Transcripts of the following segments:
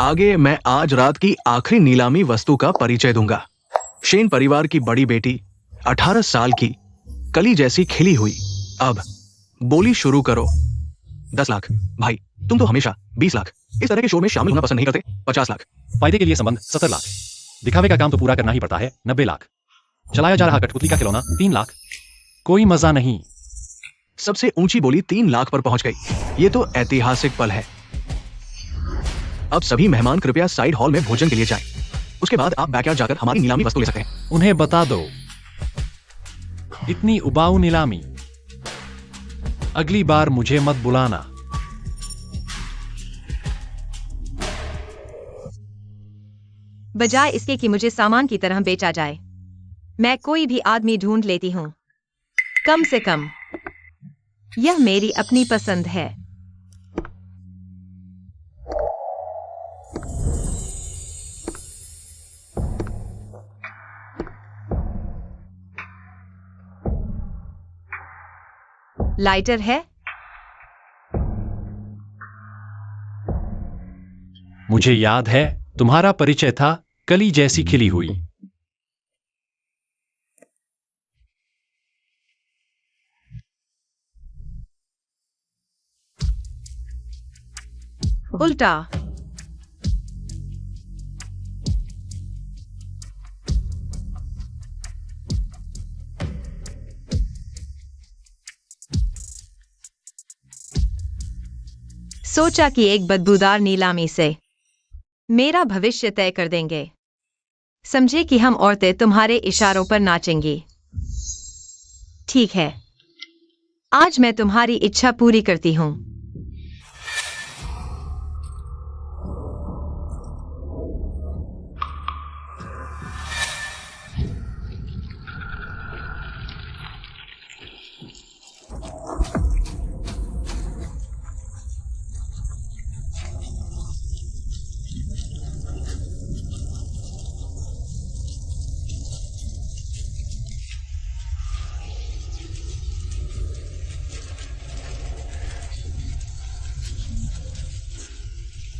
आगे मैं आज रात की आखिरी नीलामी वस्तु का परिचय दूंगा। शेन परिवार की बड़ी बेटी, 18 साल की, कली जैसी खिली हुई। अब बोली शुरू करो। 10 लाख। भाई, तुम तो हमेशा 20 लाख। इस तरह के शो में शामिल होना पसंद नहीं करते। 50 लाख। फायदे के लिए संबंध 70 लाख। दिखावे का काम तो पूरा करना ही पड़ता है। 90 लाख। चलाया जा रहा कठपुतली का खिलौना 3 लाख। कोई मजा नहीं। सबसे ऊंची बोली 3 लाख पर पहुंच गई। ये तो ऐतिहासिक पल है। अब सभी मेहमान कृपया साइड हॉल में भोजन के लिए जाएं। उसके बाद आप बैकयार्ड जाकर हमारी नीलामी वस्तु ले सकते हैं। उन्हें बता दो, इतनी उबाऊ नीलामी अगली बार मुझे मत बुलाना। बजाय इसके कि मुझे सामान की तरह बेचा जाए, मैं कोई भी आदमी ढूंढ लेती हूं। कम से कम यह मेरी अपनी पसंद है। लाइटर है? मुझे याद है, तुम्हारा परिचय था कली जैसी खिली हुई। उल्टा। सोचा कि एक बदबूदार नीलामी से मेरा भविष्य तय कर देंगे। समझे कि हम औरतें तुम्हारे इशारों पर नाचेंगी। ठीक है, आज मैं तुम्हारी इच्छा पूरी करती हूं।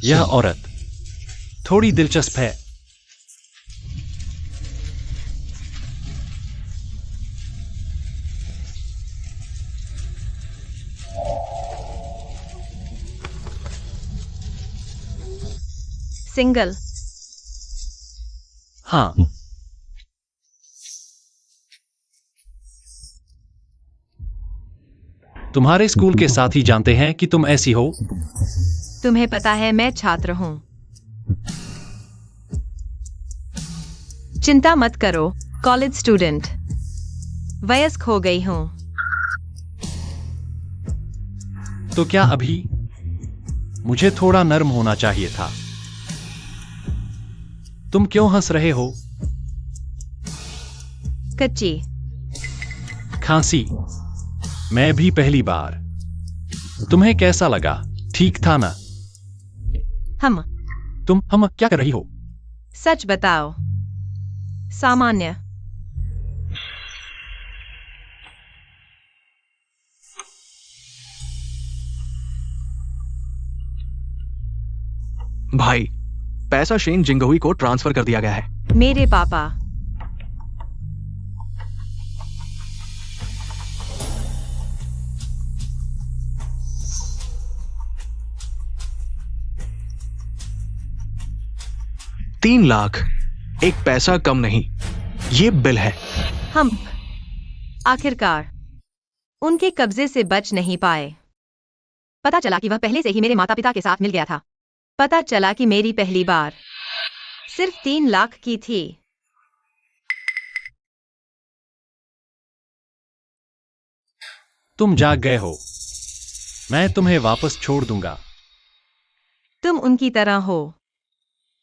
यह औरत थोड़ी दिलचस्प है। सिंगल? हाँ। तुम्हारे स्कूल के साथी जानते हैं कि तुम ऐसी हो। तुम्हें पता है मैं छात्र हूं। चिंता मत करो, कॉलेज स्टूडेंट। वयस्क हो गई हूं। तो क्या अभी? मुझे थोड़ा नर्म होना चाहिए था। तुम क्यों हंस रहे हो? कच्ची खांसी। मैं भी पहली बार। तुम्हें कैसा लगा? ठीक था ना? हम क्या कर रही हो? सच बताओ। सामान्य। भाई, पैसा शेन जिंगहुई को ट्रांसफर कर दिया गया है। मेरे पापा। तीन लाख एक पैसा कम नहीं। ये बिल है। हम आखिरकार उनके कब्जे से बच नहीं पाए। पता चला कि वह पहले से ही मेरे माता पिता के साथ मिल गया था। पता चला कि मेरी पहली बार सिर्फ 3 लाख की थी। तुम जाग गए हो। मैं तुम्हें वापस छोड़ दूंगा। तुम उनकी तरह हो।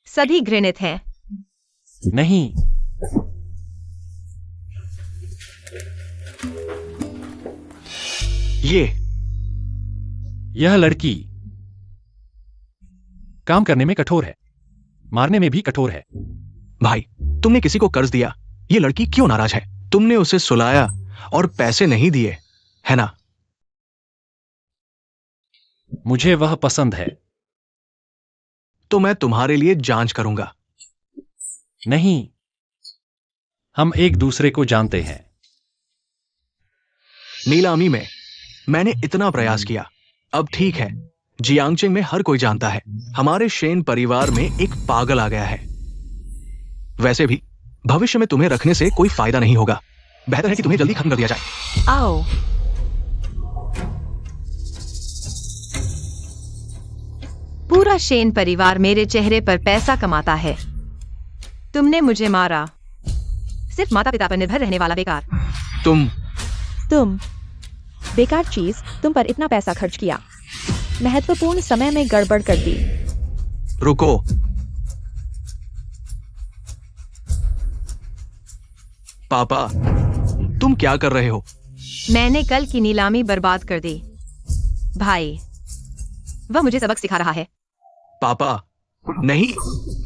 सभी घृणित हैं। नहीं। यह लड़की काम करने में कठोर है, मारने में भी कठोर है। भाई, तुमने किसी को कर्ज दिया, ये लड़की क्यों नाराज है? तुमने उसे सुलाया और पैसे नहीं दिए, है ना? मुझे वह पसंद है। तो मैं तुम्हारे लिए जांच करूंगा। नहीं, हम एक दूसरे को जानते हैं। नीलामी में मैंने इतना प्रयास किया। अब ठीक है, जियांगचिंग में हर कोई जानता है, हमारे शेन परिवार में एक पागल आ गया है। वैसे भी भविष्य में तुम्हें रखने से कोई फायदा नहीं होगा। बेहतर है कि तुम्हें जल्दी खत्म कर दिया जाए। आओ। पूरा शेन परिवार मेरे चेहरे पर पैसा कमाता है। तुमने मुझे मारा। सिर्फ माता पिता पर निर्भर रहने वाला बेकार। तुम बेकार चीज, तुम पर इतना पैसा खर्च किया, महत्वपूर्ण समय में गड़बड़ कर दी। रुको। पापा, तुम क्या कर रहे हो? मैंने कल की नीलामी बर्बाद कर दी। भाई, वह मुझे सबक सिखा रहा है। पापा, नहीं,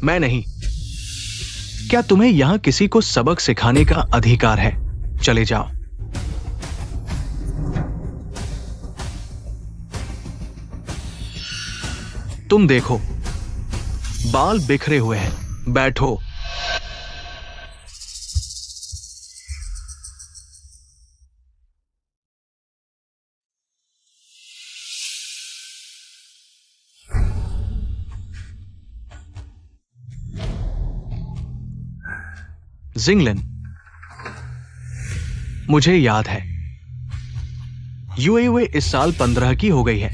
मैं नहीं। क्या तुम्हें यहां किसी को सबक सिखाने का अधिकार है? चले जाओ। तुम देखो, बाल बिखरे हुए हैं। बैठो। जिंगलिन, मुझे याद है, यूएई इस साल 15 की हो गई है।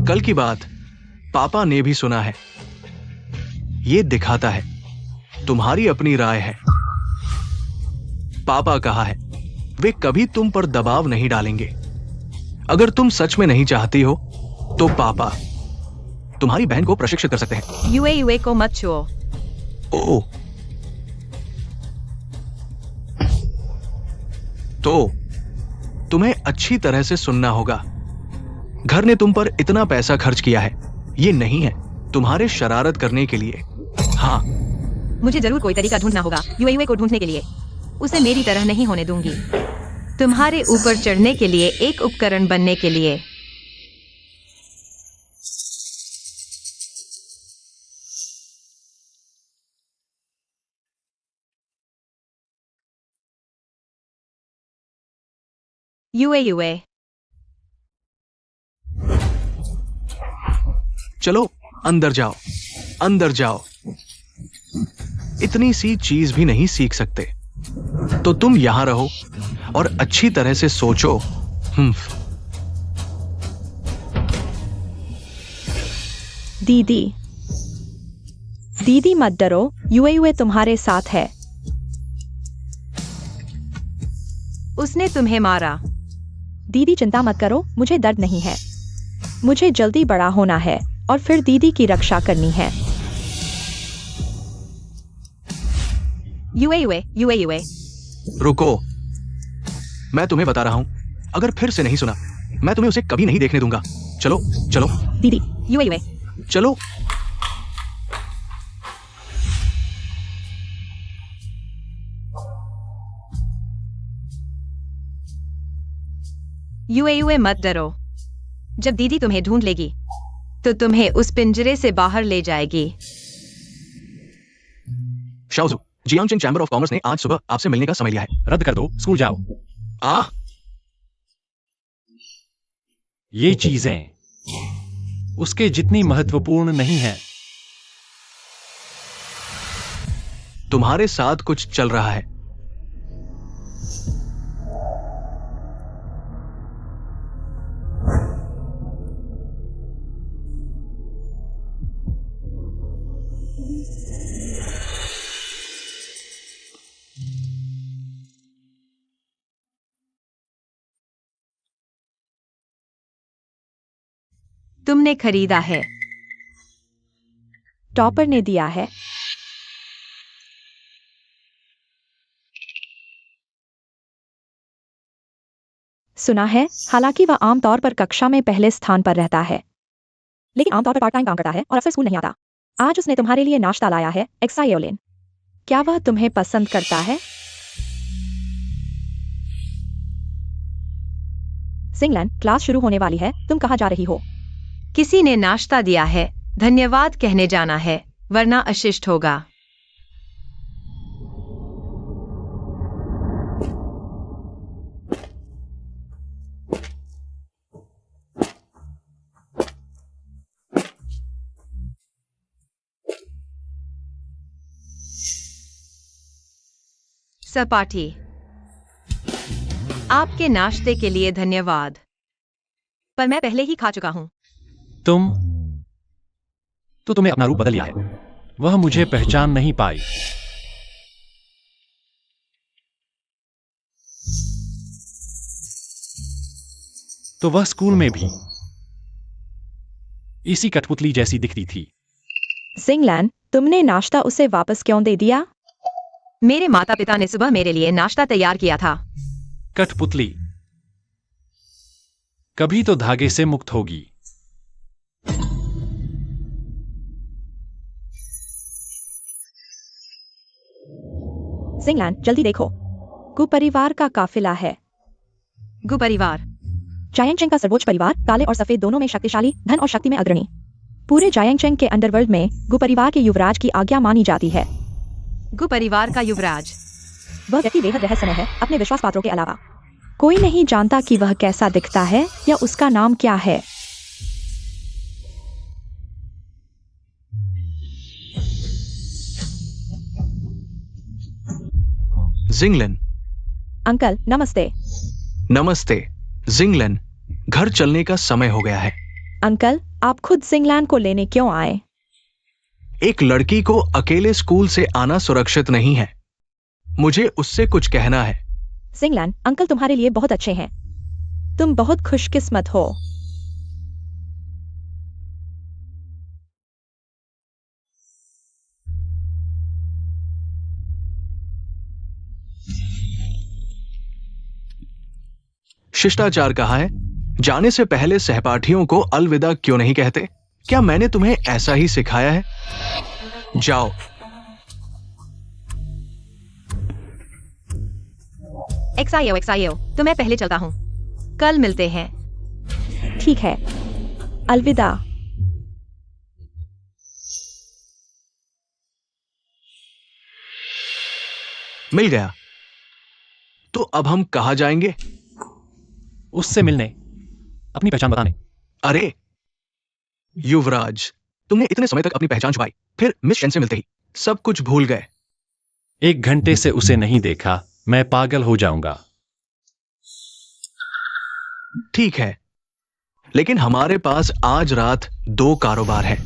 कल की बात पापा ने भी सुना है। यह दिखाता है तुम्हारी अपनी राय है। पापा कहा है, वे कभी तुम पर दबाव नहीं डालेंगे। अगर तुम सच में नहीं चाहती हो तो पापा तुम्हारी बहन को प्रशिक्षित कर सकते हैं। यूए को मत छुओ। ओ, तो तुम्हें अच्छी तरह से सुनना होगा। घर ने तुम पर इतना पैसा खर्च किया है, ये नहीं है तुम्हारे शरारत करने के लिए। हाँ, मुझे जरूर कोई तरीका ढूंढना होगा यूए को ढूंढने के लिए। उसे मेरी तरह नहीं होने दूंगी। तुम्हारे ऊपर चढ़ने के लिए एक उपकरण बनने के लिए। यूए चलो अंदर जाओ, अंदर जाओ। इतनी सी चीज भी नहीं सीख सकते तो तुम यहां रहो और अच्छी तरह से सोचो। दीदी मत डरो, यूए तुम्हारे साथ है। उसने तुम्हें मारा। दीदी चिंता मत करो, मुझे दर्द नहीं है। मुझे जल्दी बड़ा होना है और फिर दीदी की रक्षा करनी है। यूए रुको, मैं तुम्हें बता रहा हूं, अगर फिर से नहीं सुना मैं तुम्हें उसे कभी नहीं देखने दूंगा। चलो चलो दीदी। यूए चलो। यूए मत डरो। जब दीदी तुम्हें ढूंढ लेगी तो तुम्हें उस पिंजरे से बाहर ले जाएगी। शाओजू, जियांगचिंग चैंबर ऑफ कॉमर्स ने आज सुबह आपसे मिलने का समय लिया है। रद्द कर दो, स्कूल जाओ। ये चीजें उसके जितनी महत्वपूर्ण नहीं है। तुम्हारे साथ कुछ चल रहा है। तुमने खरीदा है। टॉपर ने दिया है। सुना है, हालांकि वह आमतौर पर कक्षा में पहले स्थान पर रहता है, लेकिन आमतौर पर पार्ट टाइम काम करता है और अक्सर स्कूल नहीं आता। आज उसने तुम्हारे लिए नाश्ता लाया है, एक्सायोलिन। क्या वह तुम्हें पसंद करता है? सिंगलैंड, क्लास शुरू होने वाली है, तुम कहाँ जा रही हो? किसी ने नाश्ता दिया है, धन्यवाद कहने जाना है, वरना अशिष्ट होगा। सपाटी। आपके नाश्ते के लिए धन्यवाद, पर मैं पहले ही खा चुका हूं। तुम्हें अपना रूप बदल लिया है। वह मुझे पहचान नहीं पाई। तो वह स्कूल में भी इसी कठपुतली जैसी दिखती थी। जिंगलैन, तुमने नाश्ता उसे वापस क्यों दे दिया? मेरे माता पिता ने सुबह मेरे लिए नाश्ता तैयार किया था। कठपुतली कभी तो धागे से मुक्त होगी। जिंगलैन, जल्दी देखो, गु परिवार का काफिला है। गु परिवार जायंगचेंग का सर्वोच्च परिवार, काले और सफेद दोनों में शक्तिशाली, धन और शक्ति में अग्रणी। पूरे जायंगचेंग के अंडरवर्ल्ड में गु परिवार के युवराज की आज्ञा मानी जाती है। गु परिवार का युवराज। वह व्यक्ति बेहद रहस्यमय है, अपने विश्वास पात्रों के अलावा। कोई नहीं जानता कि वह कैसा दिखता है या उसका नाम क्या है। जिंगलन। अंकल, नमस्ते। नमस्ते जिंगलन, घर चलने का समय हो गया है। अंकल, आप खुद जिंगलैन को लेने क्यों आए? एक लड़की को अकेले स्कूल से आना सुरक्षित नहीं है। मुझे उससे कुछ कहना है। जिंगलैन, अंकल तुम्हारे लिए बहुत अच्छे हैं। तुम बहुत खुशकिस्मत हो। शिष्टाचार कहा है, जाने से पहले सहपाठियों को अलविदा क्यों नहीं कहते? क्या मैंने तुम्हें ऐसा ही सिखाया है? जाओ। एक्सायो, तो मैं पहले चलता हूं। कल मिलते हैं। ठीक है, अलविदा। मिल गया। तो अब हम कहां जाएंगे? उससे मिलने, अपनी पहचान बताने। अरे युवराज, तुमने इतने समय तक अपनी पहचान छुपाई, फिर मिस शेन से मिलते ही सब कुछ भूल गए। 1 घंटे से उसे नहीं देखा, मैं पागल हो जाऊंगा। ठीक है, लेकिन हमारे पास आज रात 2 कारोबार है।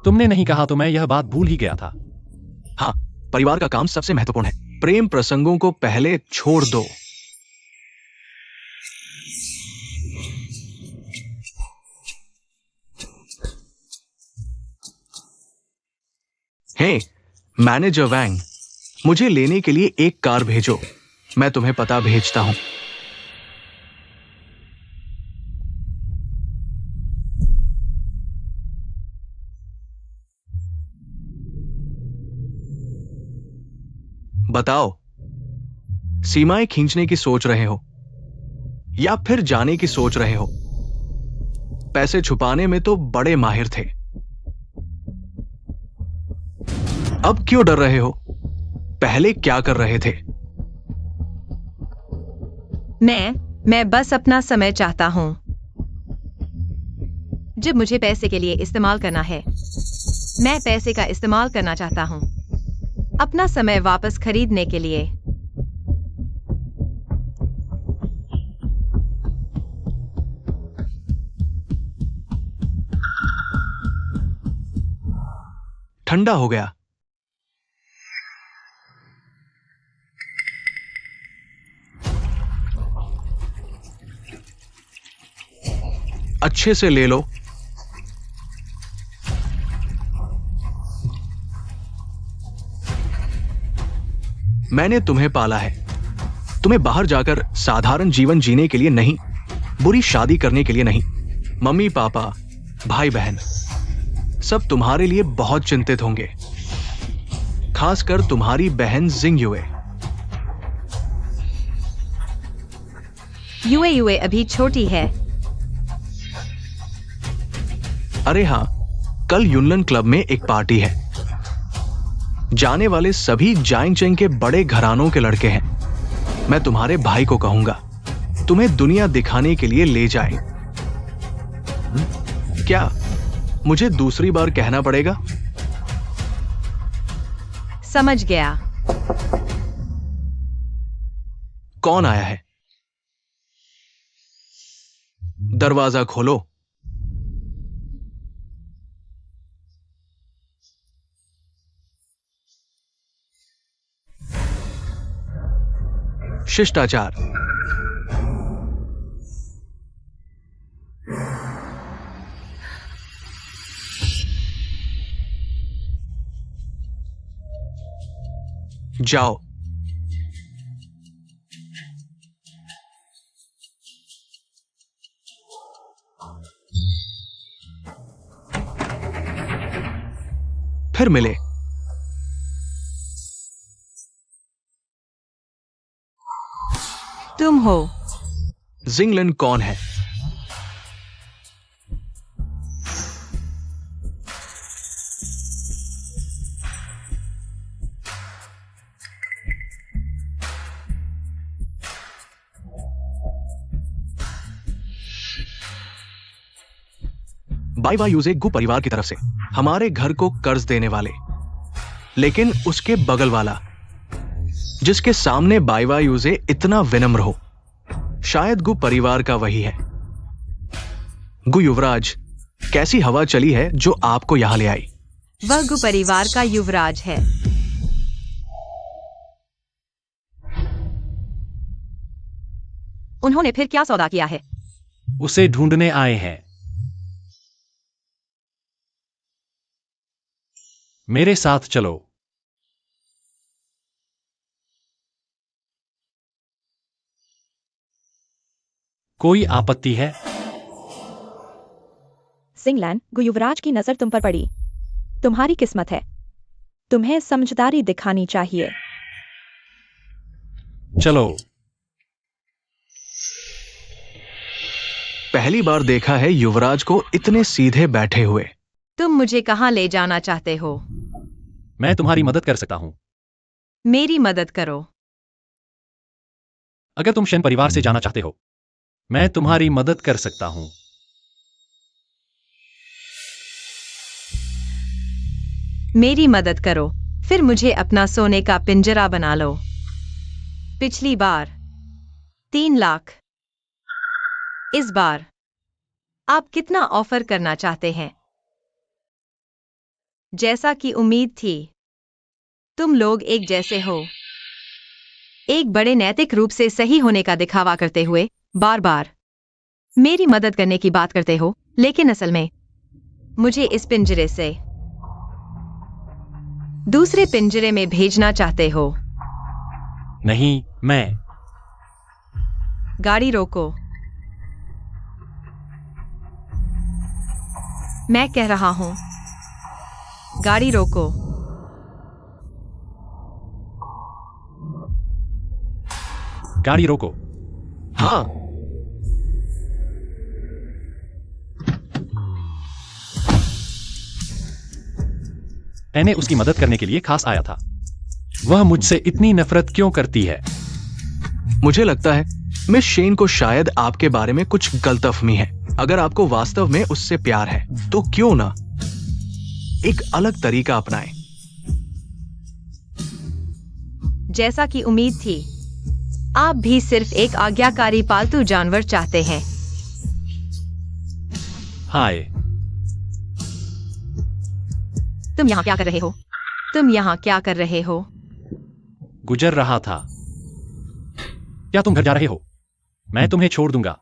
तुमने नहीं कहा तो मैं यह बात भूल ही गया था। हाँ, परिवार का काम सबसे महत्वपूर्ण है। प्रेम प्रसंगों को पहले छोड़ दो। हे, मैनेजर वैंग, मुझे लेने के लिए एक कार भेजो। मैं तुम्हें पता भेजता हूं। बताओ, सीमाएं खींचने की सोच रहे हो या फिर जाने की सोच रहे हो? पैसे छुपाने में तो बड़े माहिर थे। अब क्यों डर रहे हो? पहले क्या कर रहे थे? मैं बस अपना समय चाहता हूं। जब मुझे पैसे के लिए इस्तेमाल करना है, मैं पैसे का इस्तेमाल करना चाहता हूं, अपना समय वापस खरीदने के लिए। ठंडा हो गया। अच्छे से ले लो। मैंने तुम्हें पाला है, तुम्हें बाहर जाकर साधारण जीवन जीने के लिए नहीं, बुरी शादी करने के लिए नहीं। मम्मी पापा, भाई बहन सब तुम्हारे लिए बहुत चिंतित होंगे, खासकर तुम्हारी बहन जिंगयुए। युए अभी छोटी है। अरे हाँ, कल यूनलन क्लब में एक पार्टी है। जाने वाले सभी जाइंग चेंग के बड़े घरानों के लड़के हैं। मैं तुम्हारे भाई को कहूंगा तुम्हें दुनिया दिखाने के लिए ले जाए। क्या मुझे दूसरी बार कहना पड़ेगा? समझ गया। कौन आया है? दरवाजा खोलो। शिष्टाचार। जाओ। फिर मिले। तुम हो। जिंगलन कौन है? बाई वाई यूजे गु परिवार की तरफ से हमारे घर को कर्ज देने वाले, लेकिन उसके बगल वाला जिसके सामने बाई वाई यूजे इतना विनम्र हो, शायद गु परिवार का वही है। गु युवराज, कैसी हवा चली है जो आपको यहां ले आई? वह गु परिवार का युवराज है। उन्होंने फिर क्या सौदा किया है? उसे ढूंढने आए हैं। मेरे साथ चलो। कोई आपत्ति है? सिंगलैन, गु युवराज की नजर तुम पर पड़ी। तुम्हारी किस्मत है। तुम्हें समझदारी दिखानी चाहिए। चलो। पहली बार देखा है युवराज को इतने सीधे बैठे हुए। तुम मुझे कहां ले जाना चाहते हो? मैं तुम्हारी मदद कर सकता हूं। मेरी मदद करो। अगर तुम शेन परिवार से जाना चाहते हो, मैं तुम्हारी मदद कर सकता हूं। मेरी मदद करो, फिर मुझे अपना सोने का पिंजरा बना लो। पिछली बार 3 लाख। इस बार आप कितना ऑफर करना चाहते हैं? जैसा कि उम्मीद थी, तुम लोग एक जैसे हो। एक बड़े नैतिक रूप से सही होने का दिखावा करते हुए बार बार मेरी मदद करने की बात करते हो, लेकिन असल में मुझे इस पिंजरे से दूसरे पिंजरे में भेजना चाहते हो। नहीं, मैं। गाड़ी रोको। मैं कह रहा हूं, गाड़ी रोको। गाड़ी रोको। हाँ, मैंने उसकी मदद करने के लिए खास आया था। वह मुझसे इतनी नफरत क्यों करती है? मुझे लगता है मिस शेन को शायद आपके बारे में कुछ गलतफहमी है। अगर आपको वास्तव में उससे प्यार है, तो क्यों ना एक अलग तरीका अपनाएं। जैसा कि उम्मीद थी, आप भी सिर्फ एक आज्ञाकारी पालतू जानवर चाहते हैं। हाय। तुम यहाँ क्या कर रहे हो? तुम यहाँ क्या कर रहे हो? गुजर रहा था। क्या तुम घर जा रहे हो? मैं तुम्हें छोड़ दूंगा।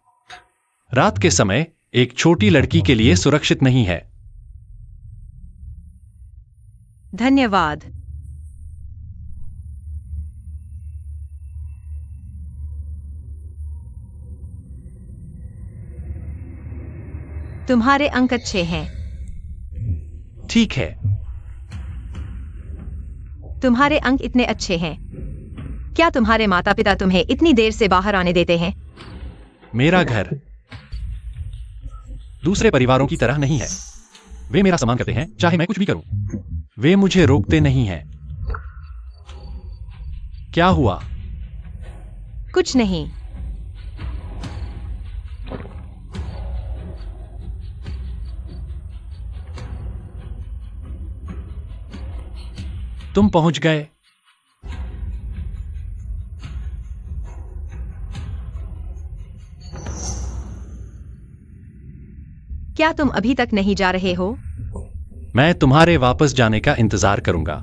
रात के समय एक छोटी लड़की के लिए सुरक्षित नहीं है। धन्यवाद। तुम्हारे अंक अच्छे हैं। ठीक है। तुम्हारे अंक इतने अच्छे हैं। क्या तुम्हारे माता पिता तुम्हें इतनी देर से बाहर आने देते हैं? मेरा घर दूसरे परिवारों की तरह नहीं है। वे मेरा सम्मान करते हैं चाहे मैं कुछ भी करूं। वे मुझे रोकते नहीं हैं। क्या हुआ? कुछ नहीं। तुम पहुंच गए। क्या तुम अभी तक नहीं जा रहे हो? मैं तुम्हारे वापस जाने का इंतजार करूंगा।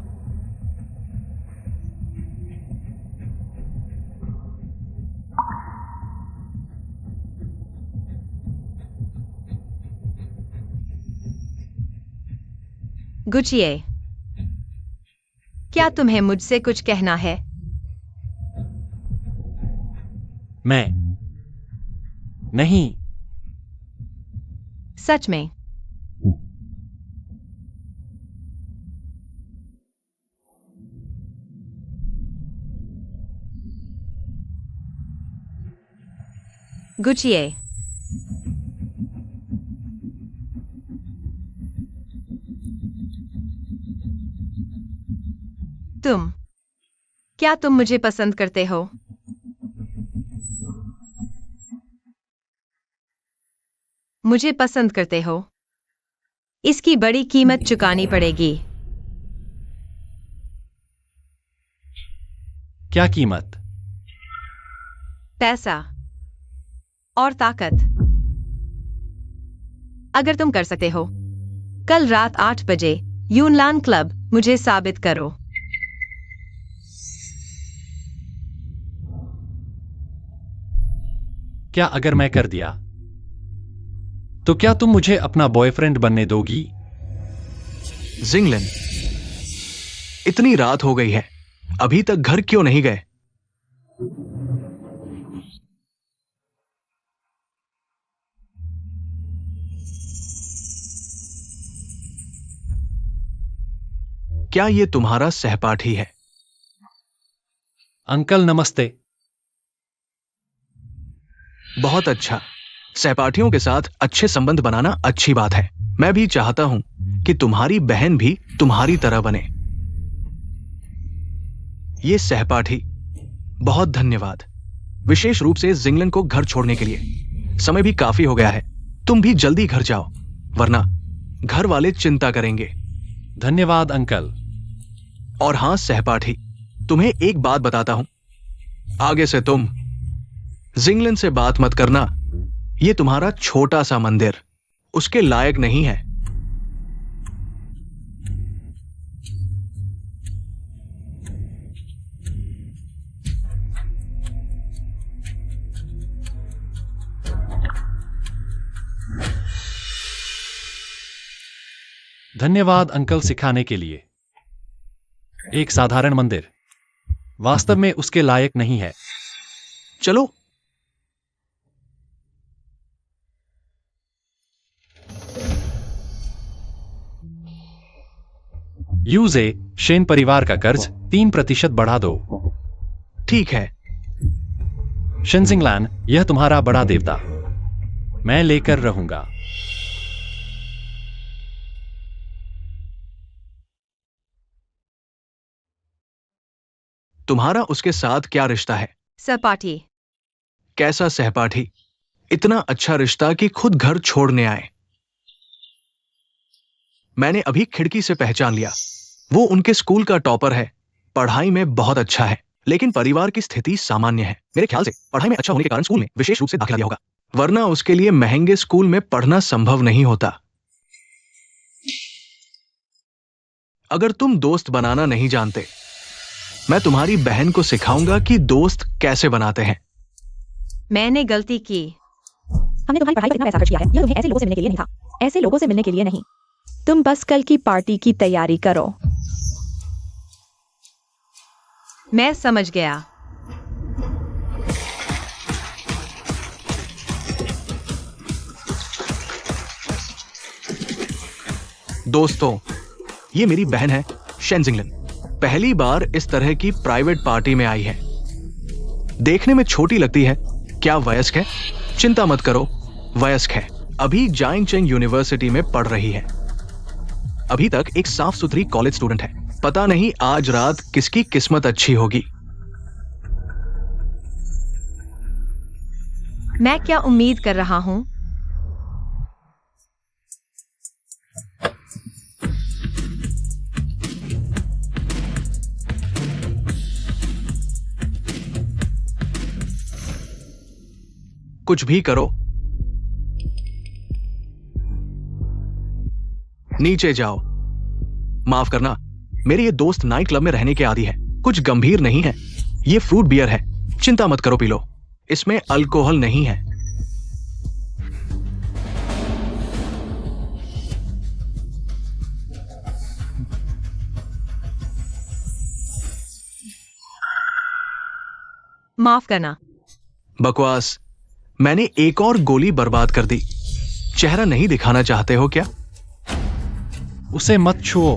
गुचिए, क्या तुम्हें मुझसे कुछ कहना है? मैं नहीं। सच में? गुचिए, क्या तुम मुझे पसंद करते हो? मुझे पसंद करते हो? इसकी बड़ी कीमत चुकानी पड़ेगी। क्या कीमत? पैसा और ताकत। अगर तुम कर सकते हो, कल रात 8 बजे यूनलान क्लब मुझे साबित करो। क्या अगर मैं कर दिया तो क्या तुम मुझे अपना बॉयफ्रेंड बनने दोगी? जिंगलन, इतनी रात हो गई है, अभी तक घर क्यों नहीं गए? क्या ये तुम्हारा सहपाठी है? अंकल नमस्ते। बहुत अच्छा। सहपाठियों के साथ अच्छे संबंध बनाना अच्छी बात है। मैं भी चाहता हूं कि तुम्हारी बहन भी तुम्हारी तरह बने। ये सहपाठी, बहुत धन्यवाद, विशेष रूप से जिंगलन को घर छोड़ने के लिए। समय भी काफी हो गया है, तुम भी जल्दी घर जाओ, वरना घर वाले चिंता करेंगे। धन्यवाद अंकल। और हां सहपाठी, तुम्हें एक बात बताता हूं, आगे से तुम जिंगलन से बात मत करना। ये तुम्हारा छोटा सा मंदिर उसके लायक नहीं है। धन्यवाद अंकल सिखाने के लिए। एक साधारण मंदिर वास्तव में उसके लायक नहीं है। चलो। यूजे शेन परिवार का कर्ज 3% बढ़ा दो। ठीक है। शिनजिंगलान, यह तुम्हारा बड़ा देवता, मैं लेकर रहूंगा। तुम्हारा उसके साथ क्या रिश्ता है? सहपाठी। कैसा सहपाठी? इतना अच्छा रिश्ता कि खुद घर छोड़ने आए। मैंने अभी खिड़की से पहचान लिया। वो उनके स्कूल का टॉपर है, पढ़ाई में बहुत अच्छा है, लेकिन परिवार की स्थिति सामान्य है। मेरे ख्याल से पढ़ाई में अच्छा होने के कारण स्कूल में विशेष रूप से दाखिला दिया होगा, वरना उसके लिए महंगे स्कूल में पढ़ना संभव नहीं होता। अगर तुम दोस्त बनाना नहीं जानते, मैं तुम्हारी बहन को सिखाऊंगा कि दोस्त कैसे बनाते हैं। मैंने गलती की। हमने तुम्हारी पढ़ाई पर इतना पैसा खर्च किया है, यह तुम्हें ऐसे लोगों से मिलने के लिए नहीं था। ऐसे लोगों से मिलने के लिए नहीं। तुम बस कल की पार्टी की तैयारी करो। मैं समझ गया। दोस्तों, ये मेरी बहन है शेन जिंगलन। पहली बार इस तरह की प्राइवेट पार्टी में आई है। देखने में छोटी लगती है। क्या वयस्क है? चिंता मत करो, वयस्क है। अभी जाइंग चेंग यूनिवर्सिटी में पढ़ रही है। अभी तक एक साफ सुथरी कॉलेज स्टूडेंट है। पता नहीं आज रात किसकी किस्मत अच्छी होगी। मैं क्या उम्मीद कर रहा हूं? कुछ भी करो, नीचे जाओ। माफ करना, मेरे ये दोस्त नाइट क्लब में रहने के आदी है। कुछ गंभीर नहीं है। ये फ्रूट बियर है, चिंता मत करो, पी लो। इसमें अल्कोहल नहीं है। माफ करना। बकवास। मैंने एक और गोली बर्बाद कर दी। चेहरा नहीं दिखाना चाहते हो क्या? उसे मत छुओ।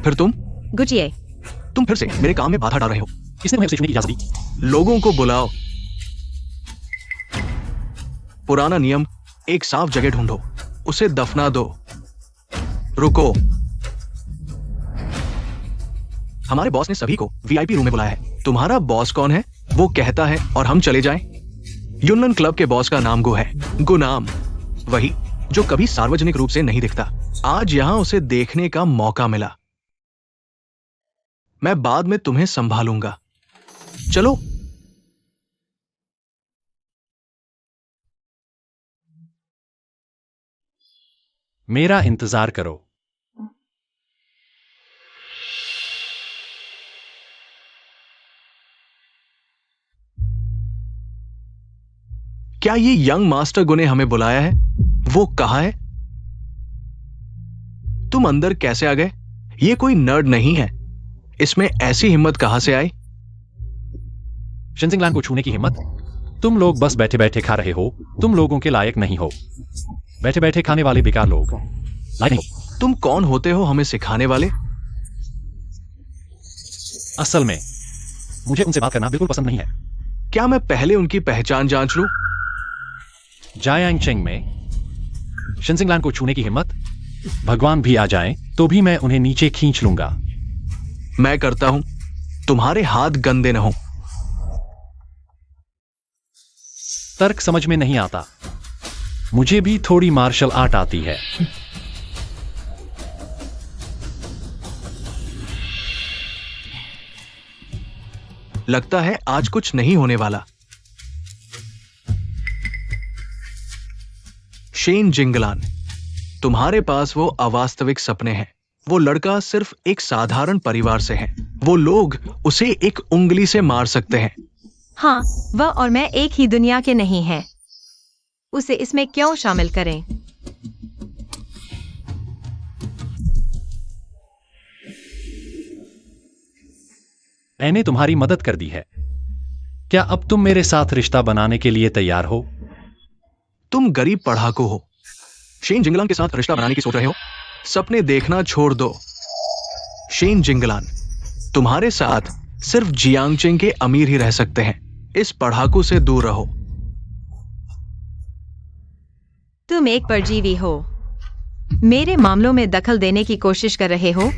फिर तुम फिर से मेरे काम में बाधा डाल रहे हो। किसने तुम्हें उसे छूने की इजाजत दी? लोगों को बुलाओ। पुराना नियम, एक साफ जगह ढूंढो, उसे दफना दो। रुको, हमारे बॉस ने सभी को वीआईपी रूम में बुलाया है। तुम्हारा बॉस कौन है? वो कहता है और हम चले जाएं? यूनियन क्लब के बॉस का नाम गो है, गुनाम। वही जो कभी सार्वजनिक रूप से नहीं दिखता। आज यहां उसे देखने का मौका मिला। मैं बाद में तुम्हें संभालूंगा। चलो। मेरा इंतजार करो। क्या ये यंग मास्टर गो ने हमें बुलाया है? वो कहाँ है? तुम अंदर कैसे आ गए? ये कोई नर्ड नहीं है। इसमें ऐसी हिम्मत कहां से आई? शिनजिंगलान को छूने की हिम्मत? तुम लोग बस बैठे बैठे खा रहे हो। तुम लोगों के लायक नहीं हो। बैठे बैठे खाने वाले बेकार लोग लायक नहीं हो। तुम कौन होते हो हमें सिखाने वाले? असल में मुझे उनसे बात करना बिल्कुल पसंद नहीं है। क्या मैं पहले उनकी पहचान जांच लूं? जायांग चेंग में शिनजिंगलान को छूने की हिम्मत? भगवान भी आ जाएं तो भी मैं उन्हें नीचे खींच लूंगा। मैं करता हूं। तुम्हारे हाथ गंदे न हो। तर्क समझ में नहीं आता। मुझे भी थोड़ी मार्शल आर्ट आती है। लगता है आज कुछ नहीं होने वाला। शेन जिंगलान, तुम्हारे पास वो अवास्तविक सपने हैं। वो लड़का सिर्फ एक साधारण परिवार से है। वो लोग उसे एक उंगली से मार सकते हैं। हाँ, वह और मैं एक ही दुनिया के नहीं हैं। उसे इसमें क्यों शामिल करें? मैंने तुम्हारी मदद कर दी है। क्या अब तुम मेरे साथ रिश्ता बनाने के लिए तैयार हो? तुम गरीब पढ़ाकू हो। शेन जिंगलान के साथ रिश्ता बनाने की सोच रहे हो? सपने देखना छोड़ दो। शेन जिंगलान, तुम्हारे साथ सिर्फ जियांगचेंग के अमीर ही रह सकते हैं। इस पढ़ाकू से दूर रहो। तुम एक परजीवी हो। मेरे मामलों में दखल देने की कोशिश कर रहे हो।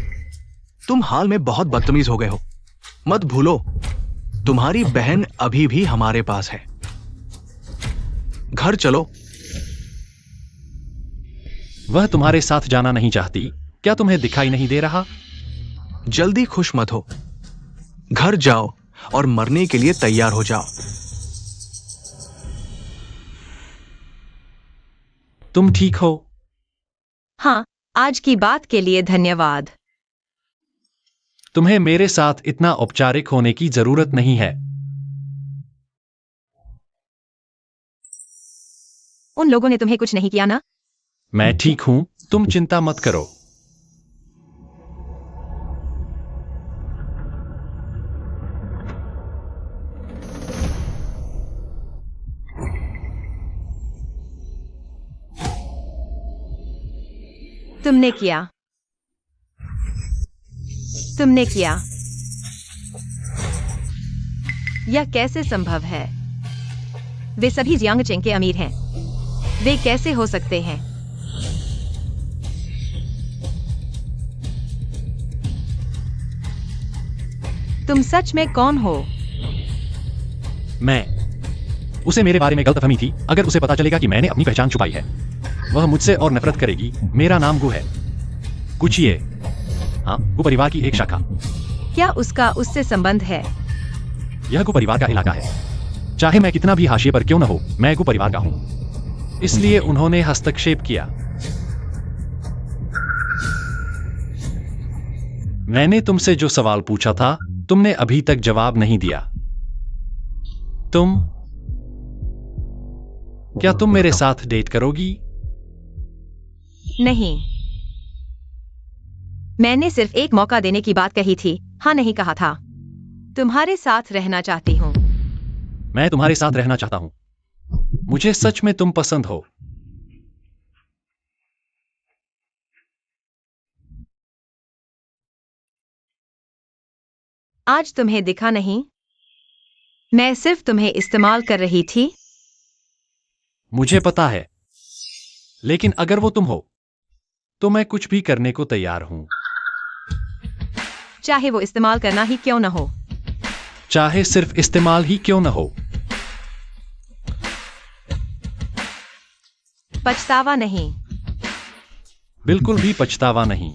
तुम हाल में बहुत बदतमीज हो गए हो। मत भूलो, तुम्हारी बहन अभी भी हमारे पास है। घर चलो। वह तुम्हारे साथ जाना नहीं चाहती। क्या तुम्हें दिखाई नहीं दे रहा? जल्दी खुश मत हो। घर जाओ और मरने के लिए तैयार हो जाओ। तुम ठीक हो? हाँ, आज की बात के लिए धन्यवाद। तुम्हें मेरे साथ इतना औपचारिक होने की जरूरत नहीं है। उन लोगों ने तुम्हें कुछ नहीं किया ना? मैं ठीक हूं, तुम चिंता मत करो। तुमने किया। तुमने किया। यह कैसे संभव है? वे सभी जियांगचेंग के अमीर हैं। वे कैसे हो सकते हैं? तुम सच में कौन हो? मैं उसे मेरे बारे में गलतफहमी थी। अगर उसे पता चलेगा कि मैंने अपनी पहचान छुपाई है, वह मुझसे और नफरत करेगी। मेरा नाम गु है। गुचिए। हाँ, गु परिवार की एक शाखा। क्या उसका उससे संबंध है? यह गु परिवार का इलाका है। चाहे मैं कितना भी हाशिए पर क्यों न हो, मैं गु परिवार का हूं। इसलिए उन्होंने हस्तक्षेप किया। मैंने तुमसे जो सवाल पूछा था, तुमने अभी तक जवाब नहीं दिया। क्या तुम मेरे साथ डेट करोगी? नहीं। मैंने सिर्फ एक मौका देने की बात कही थी, हाँ नहीं कहा था। तुम्हारे साथ रहना चाहती हूँ। मैं तुम्हारे साथ रहना चाहता हूं। मुझे सच में तुम पसंद हो। आज तुम्हें दिखा नहीं। मैं सिर्फ तुम्हें इस्तेमाल कर रही थी। मुझे पता है, लेकिन अगर वो तुम हो, तो मैं कुछ भी करने को तैयार हूं। चाहे वो इस्तेमाल करना ही क्यों न हो। चाहे सिर्फ इस्तेमाल ही क्यों न हो। पछतावा नहीं। बिल्कुल भी पछतावा नहीं।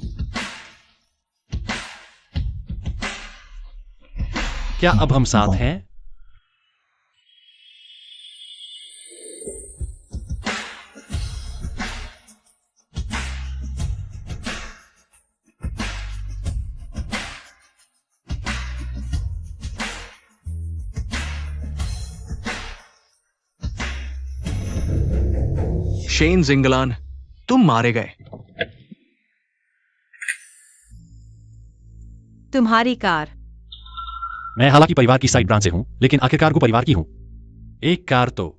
क्या अब हम साथ हैं? शेन जिंगलान, तुम मारे गए। तुम्हारी कार। मैं हालांकि परिवार की साइड ब्रांच से हूं, लेकिन आखिरकार को परिवार की हूं। एक कार तो।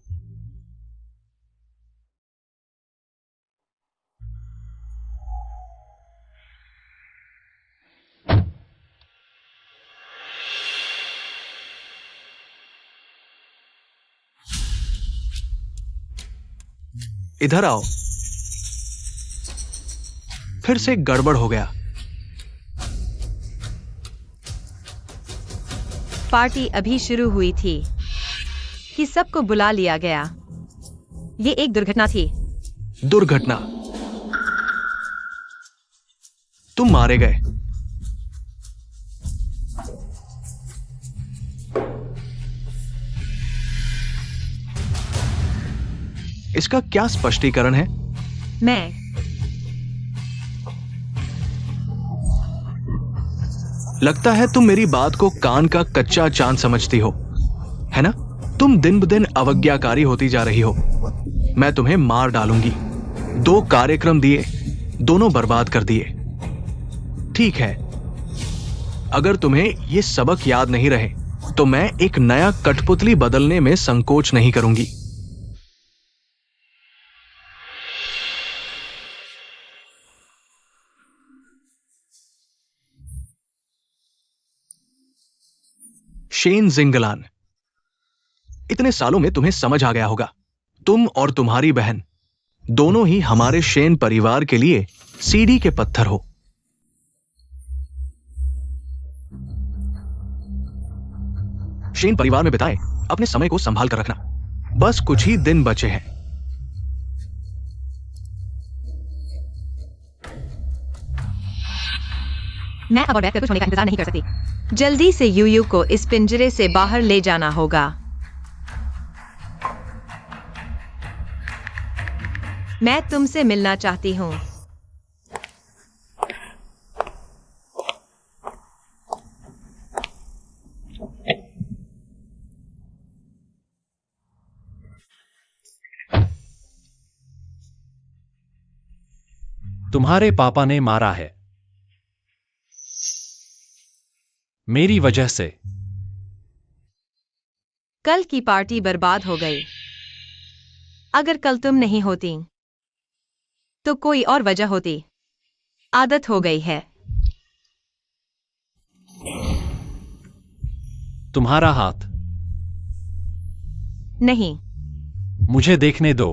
इधर आओ। फिर से गड़बड़ हो गया। पार्टी अभी शुरू हुई थी कि सबको बुला लिया गया। ये एक दुर्घटना थी। दुर्घटना। तुम मारे गए। इसका क्या स्पष्टीकरण है? मैं लगता है तुम मेरी बात को कान का कच्चा चांद समझती हो, है ना? तुम दिन ब दिन अवज्ञाकारी होती जा रही हो। मैं तुम्हें मार डालूंगी। 2 कार्यक्रम दिए, दोनों बर्बाद कर दिए। ठीक है, अगर तुम्हें ये सबक याद नहीं रहे, तो मैं एक नया कठपुतली बदलने में संकोच नहीं करूंगी। शेन जिंगलान, इतने सालों में तुम्हें समझ आ गया होगा। तुम और तुम्हारी बहन दोनों ही हमारे शेन परिवार के लिए सीढ़ी के पत्थर हो। शेन परिवार में बिताए अपने समय को संभाल कर रखना। बस कुछ ही दिन बचे हैं। मैं अब और बैठकर कुछ होने का इंतजार नहीं कर सकती। जल्दी से यूयू को इस पिंजरे से बाहर ले जाना होगा। मैं तुमसे मिलना चाहती हूँ। तुम्हारे पापा ने मारा है। मेरी वजह से। कल की पार्टी बर्बाद हो गई। अगर कल तुम नहीं होती, तो कोई और वजह होती। आदत हो गई है। तुम्हारा हाथ। नहीं। मुझे देखने दो।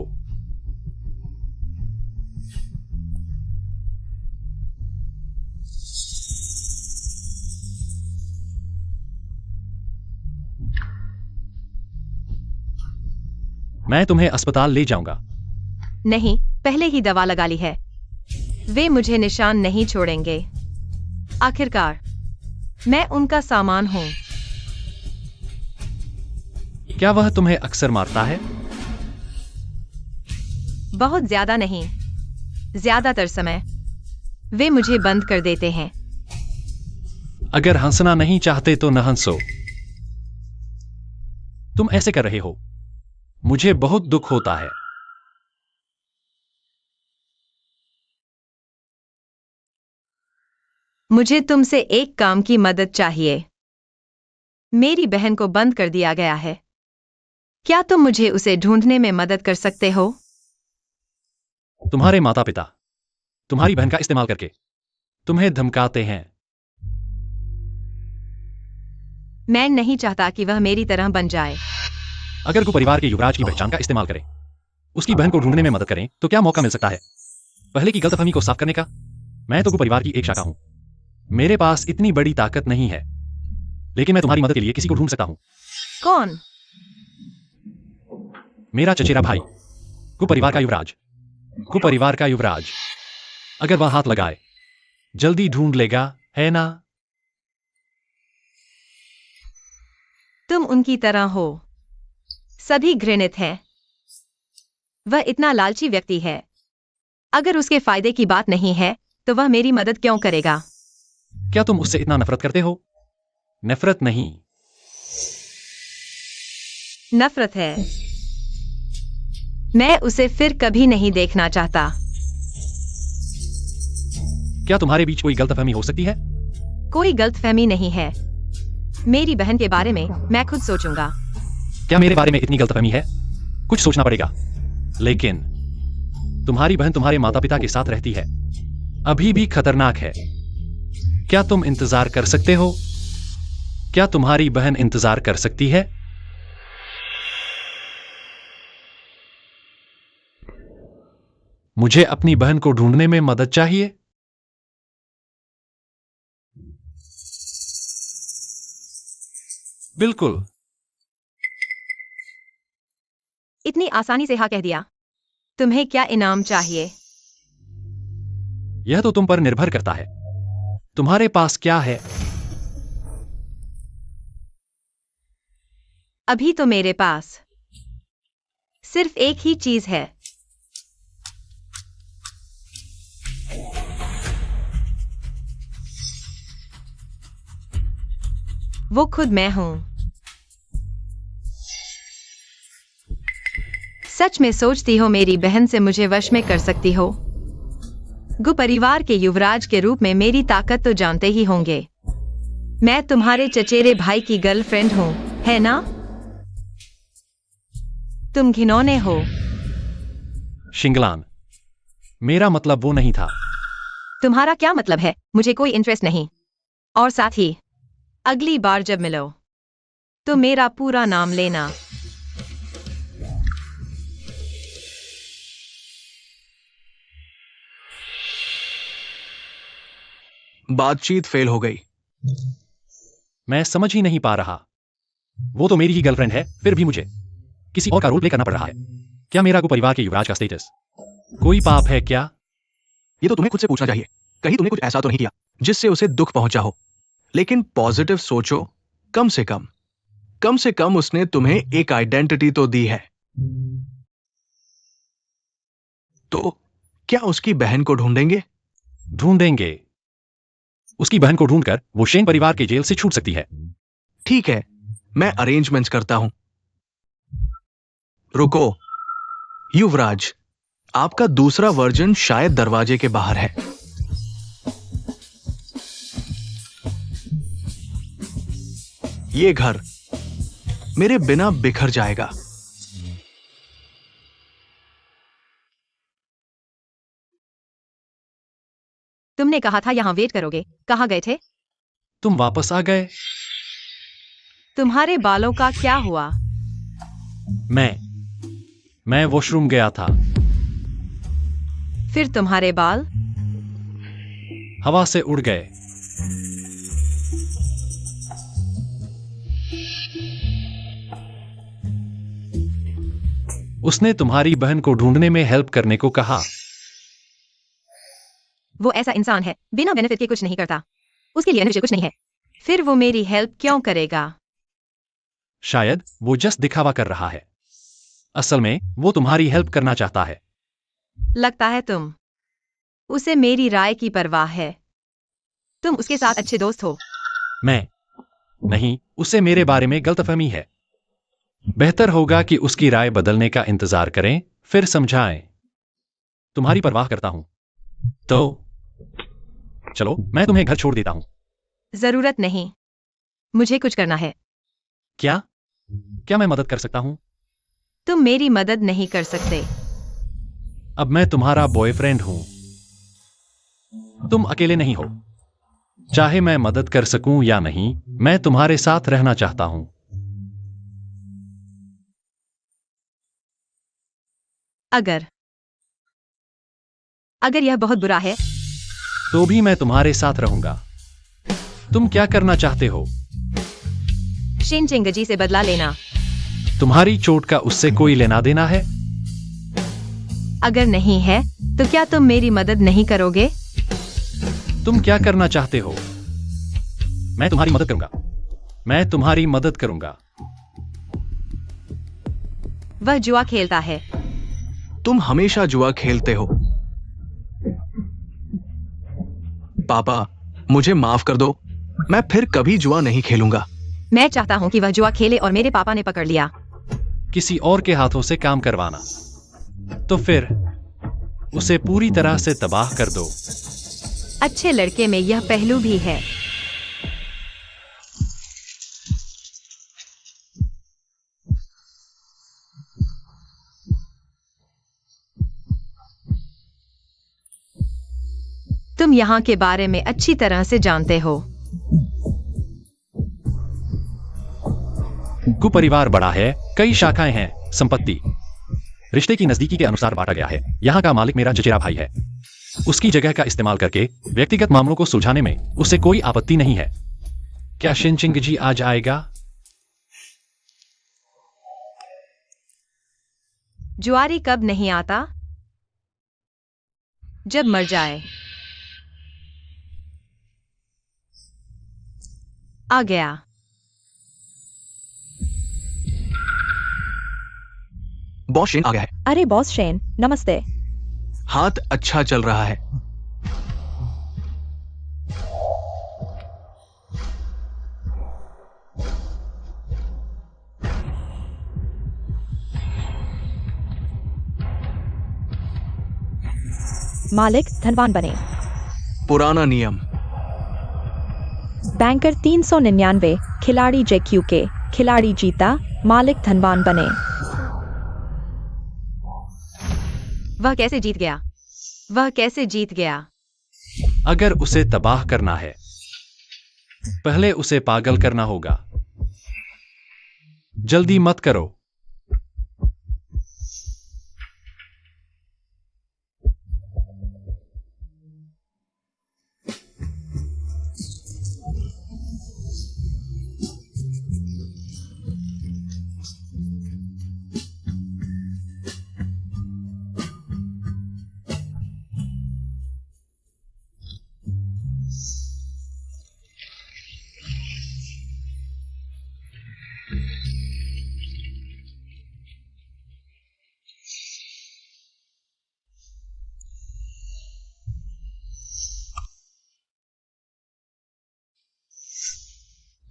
मैं तुम्हें अस्पताल ले जाऊंगा। नहीं, पहले ही दवा लगा ली है। वे मुझे निशान नहीं छोड़ेंगे। आखिरकार मैं उनका सामान हूं। क्या वह तुम्हें अक्सर मारता है? बहुत ज्यादा नहीं, ज्यादातर समय वे मुझे बंद कर देते हैं। अगर हंसना नहीं चाहते तो न हंसो। तुम ऐसे कर रहे हो, मुझे बहुत दुख होता है। मुझे तुमसे एक काम की मदद चाहिए। मेरी बहन को बंद कर दिया गया है। क्या तुम मुझे उसे ढूंढने में मदद कर सकते हो? तुम्हारे माता पिता तुम्हारी बहन का इस्तेमाल करके तुम्हें धमकाते हैं। मैं नहीं चाहता कि वह मेरी तरह बन जाए। अगर कोई परिवार के युवराज की पहचान का इस्तेमाल करे, उसकी बहन को ढूंढने में मदद करें, तो क्या मौका मिल सकता है पहले की गलतफहमी को साफ करने का? मैं तो परिवार की एक शाखा हूं। मेरे पास इतनी बड़ी ताकत नहीं है, लेकिन मैं तुम्हारी मदद के लिए किसी को ढूंढ सकता हूं। कौन? मेरा चचेरा भाई, कुपरिवार का युवराज। कुपरिवार का युवराज अगर वह हाथ लगाए, जल्दी ढूंढ लेगा, है ना? तुम उनकी तरह हो। सभी घृणित हैं। वह इतना लालची व्यक्ति है। अगर उसके फायदे की बात नहीं है, तो वह मेरी मदद क्यों करेगा? क्या तुम उससे इतना नफरत करते हो? नफरत नहीं, नफरत है। मैं उसे फिर कभी नहीं देखना चाहता। क्या तुम्हारे बीच कोई गलतफहमी हो सकती है? कोई गलतफहमी नहीं है। मेरी बहन के बारे में मैं खुद सोचूंगा। क्या मेरे बारे में इतनी गलतफहमी है? कुछ सोचना पड़ेगा। लेकिन तुम्हारी बहन तुम्हारे माता पिता के साथ रहती है, अभी भी खतरनाक है। क्या तुम इंतजार कर सकते हो? क्या तुम्हारी बहन इंतजार कर सकती है? मुझे अपनी बहन को ढूंढने में मदद चाहिए। बिल्कुल। इतनी आसानी से हाँ कह दिया। तुम्हें क्या इनाम चाहिए? यह तो तुम पर निर्भर करता है। तुम्हारे पास क्या है? अभी तो मेरे पास सिर्फ एक ही चीज है। वो खुद मैं हूं। सच में सोचती हो मेरी बहन से मुझे वश में कर सकती हो? गु परिवार के युवराज के रूप में मेरी ताकत तो जानते ही होंगे। मैं तुम्हारे चचेरे भाई की गर्लफ्रेंड हूं, है ना? तुम घिनौने हो। शिंगलान, मेरा मतलब वो नहीं था। तुम्हारा क्या मतलब है? मुझे कोई इंटरेस्ट नहीं। और साथ ही अगली बार जब मिलो तो मेरा पूरा नाम लेना। बातचीत फेल हो गई। मैं समझ ही नहीं पा रहा। वो तो मेरी ही गर्लफ्रेंड है, फिर भी मुझे किसी और का रोल प्ले करना पड़ रहा है। क्या मेरा को परिवार के युवराज का स्टेटस कोई पाप है क्या? ये तो तुम्हें खुद से पूछना चाहिए। कहीं तुमने कुछ ऐसा तो नहीं किया जिससे उसे दुख पहुंचा हो। लेकिन पॉजिटिव सोचो, कम से कम उसने तुम्हें एक आइडेंटिटी तो दी है। तो क्या उसकी बहन को ढूंढेंगे? ढूंढेंगे। उसकी बहन को ढूंढकर वो शेन परिवार के जेल से छूट सकती है। ठीक है, मैं अरेंजमेंट्स करता हूं। रुको युवराज, आपका दूसरा वर्जन शायद दरवाजे के बाहर है। ये घर मेरे बिना बिखर जाएगा। तुमने कहा था यहां वेट करोगे, कहां गए थे? तुम वापस आ गए। तुम्हारे बालों का क्या हुआ? मैं वॉशरूम गया था। फिर तुम्हारे बाल? हवा से उड़ गए। उसने तुम्हारी बहन को ढूंढने में हेल्प करने को कहा। वो ऐसा इंसान है, बिना बेनिफिट के कुछ नहीं करता। उसके लिए अनुष्य कुछ नहीं है। फिर वो मेरी हेल्प क्यों करेगा? शायद वो जस्ट दिखावा कर रहा है। असल में वो तुम्हारी हेल्प करना चाहता है। लगता है उसे मेरी राय की परवाह है। तुम उसके साथ अच्छे दोस्त हो। मैं नहीं, उसे मेरे बारे में गलतफहमी है। बेहतर होगा कि उसकी राय बदलने का इंतजार करें, फिर समझाएं। तुम्हारी परवाह करता हूं। तो चलो, मैं तुम्हें घर छोड़ देता हूं। जरूरत नहीं, मुझे कुछ करना है। क्या क्या मैं मदद कर सकता हूं? तुम मेरी मदद नहीं कर सकते। अब मैं तुम्हारा बॉयफ्रेंड हूं। तुम अकेले नहीं हो। चाहे मैं मदद कर सकूं या नहीं, मैं तुम्हारे साथ रहना चाहता हूं। अगर अगर यह बहुत बुरा है, तो भी मैं तुम्हारे साथ रहूंगा। तुम क्या करना चाहते हो? शेन चेंगजी से बदला लेना। तुम्हारी चोट का उससे कोई लेना देना है? अगर नहीं है, तो क्या तुम मेरी मदद नहीं करोगे? तुम क्या करना चाहते हो? मैं तुम्हारी मदद करूंगा। मैं तुम्हारी मदद करूंगा। वह जुआ खेलता है। तुम हमेशा जुआ खेलते हो। पापा, मुझे माफ कर दो। मैं फिर कभी जुआ नहीं खेलूंगा। मैं चाहता हूं कि वह जुआ खेले और मेरे पापा ने पकड़ लिया। किसी और के हाथों से काम करवाना, तो फिर उसे पूरी तरह से तबाह कर दो। अच्छे लड़के में यह पहलू भी है। तुम यहाँ के बारे में अच्छी तरह से जानते हो। गु परिवार बड़ा है, कई शाखाएं हैं, संपत्ति रिश्ते की नजदीकी के अनुसार बांटा गया है। यहाँ का मालिक मेरा चचेरा भाई है। उसकी जगह का इस्तेमाल करके व्यक्तिगत मामलों को सुलझाने में उसे कोई आपत्ति नहीं है। क्या शिनचिंग जी आज आएगा? जुआरी कब नहीं आता? जब मर जाए। आ गया। बॉस शेन आ गया है। अरे बॉस शेन, नमस्ते। हाथ अच्छा चल रहा है। मालिक धनवान बने। पुराना नियम। बैंकर 399, खिलाड़ी जेक्यू के, खिलाड़ी जीता, मालिक धनवान बने। वह कैसे जीत गया? वह कैसे जीत गया? अगर उसे तबाह करना है, पहले उसे पागल करना होगा। जल्दी मत करो।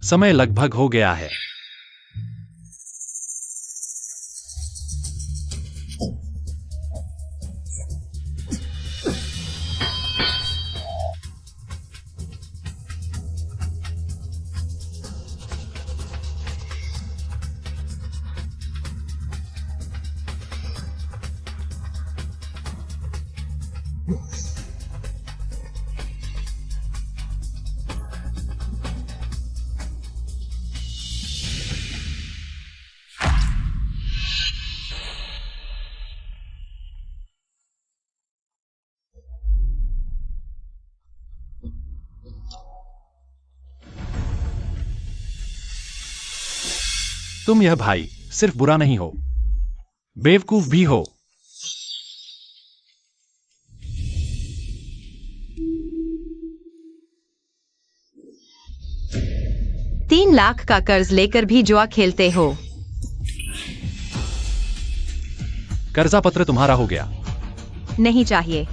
समय लगभग हो गया है। तुम यह भाई सिर्फ बुरा नहीं हो, बेवकूफ भी हो। 3 लाख का कर्ज लेकर भी जुआ खेलते हो। कर्जा पत्र तुम्हारा हो गया। नहीं चाहिए।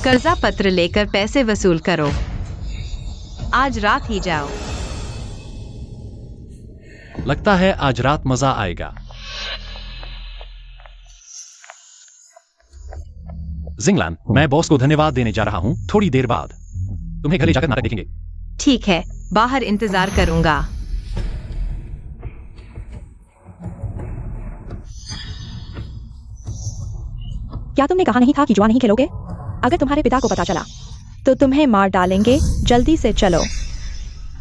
कर्जा पत्र लेकर पैसे वसूल करो। आज रात ही जाओ। लगता है आज रात मजा आएगा। जिंगलान, मैं बॉस को धन्यवाद देने जा रहा हूं थोड़ी देर बाद। तुम्हें घर ले जाकर नाटक देखेंगे। ठीक है, बाहर इंतजार करूंगा। क्या तुमने कहा नहीं था कि जुआ नहीं खेलोगे? अगर तुम्हारे पिता को पता चला तो तुम्हें मार डालेंगे। जल्दी से चलो।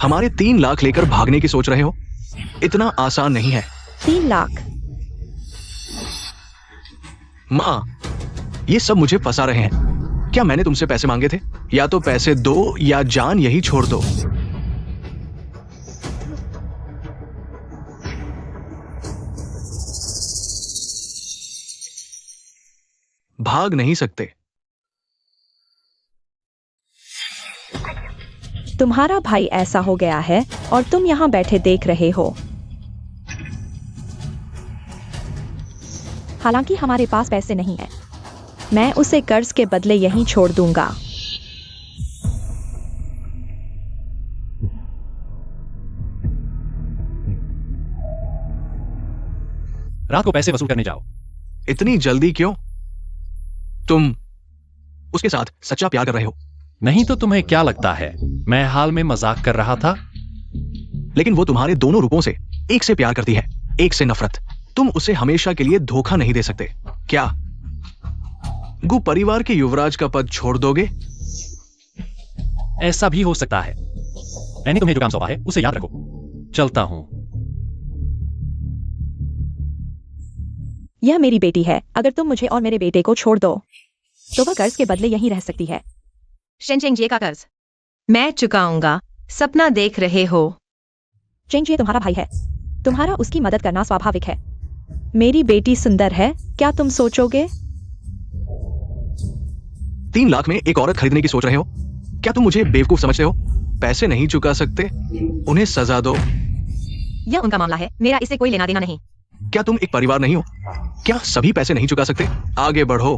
हमारे 3 लाख लेकर भागने की सोच रहे हो? इतना आसान नहीं है। 3 लाख? माँ, ये सब मुझे फंसा रहे हैं। क्या मैंने तुमसे पैसे मांगे थे? या तो पैसे दो या जान यही छोड़ दो। भाग नहीं सकते। तुम्हारा भाई ऐसा हो गया है और तुम यहाँ बैठे देख रहे हो। हालांकि हमारे पास पैसे नहीं है। मैं उसे कर्ज के बदले यहीं छोड़ दूंगा। रात को पैसे वसूल करने जाओ। इतनी जल्दी क्यों? तुम उसके साथ सच्चा प्यार कर रहे हो? नहीं तो तुम्हें क्या लगता है मैं हाल में मजाक कर रहा था? लेकिन वो तुम्हारे दोनों रूपों से एक से प्यार करती है, एक से नफरत। तुम उसे हमेशा के लिए धोखा नहीं दे सकते। क्या गु परिवार के युवराज का पद छोड़ दोगे? ऐसा भी हो सकता है। मैंने तुम्हें जो काम सौंपा है उसे याद रखो। चलता हूं। यह मेरी बेटी है। अगर तुम मुझे और मेरे बेटे को छोड़ दो तो वह कर्ज के बदले यहीं रह सकती है। शेंगजे का कर्ज मैं चुकाऊंगा। सपना देख रहे हो? चेंगजे तुम्हारा भाई है। तुम्हारा उसकी मदद करना स्वाभाविक है। मेरी बेटी सुंदर है, क्या तुम सोचोगे? 3 लाख में एक औरत खरीदने की सोच रहे हो? क्या तुम मुझे बेवकूफ समझते हो? पैसे नहीं चुका सकते? उन्हें सजा दो। यह उनका मामला है, मेरा इससे कोई लेना देना नहीं। क्या तुम एक परिवार नहीं हो? क्या सभी पैसे नहीं चुका सकते? आगे बढ़ो।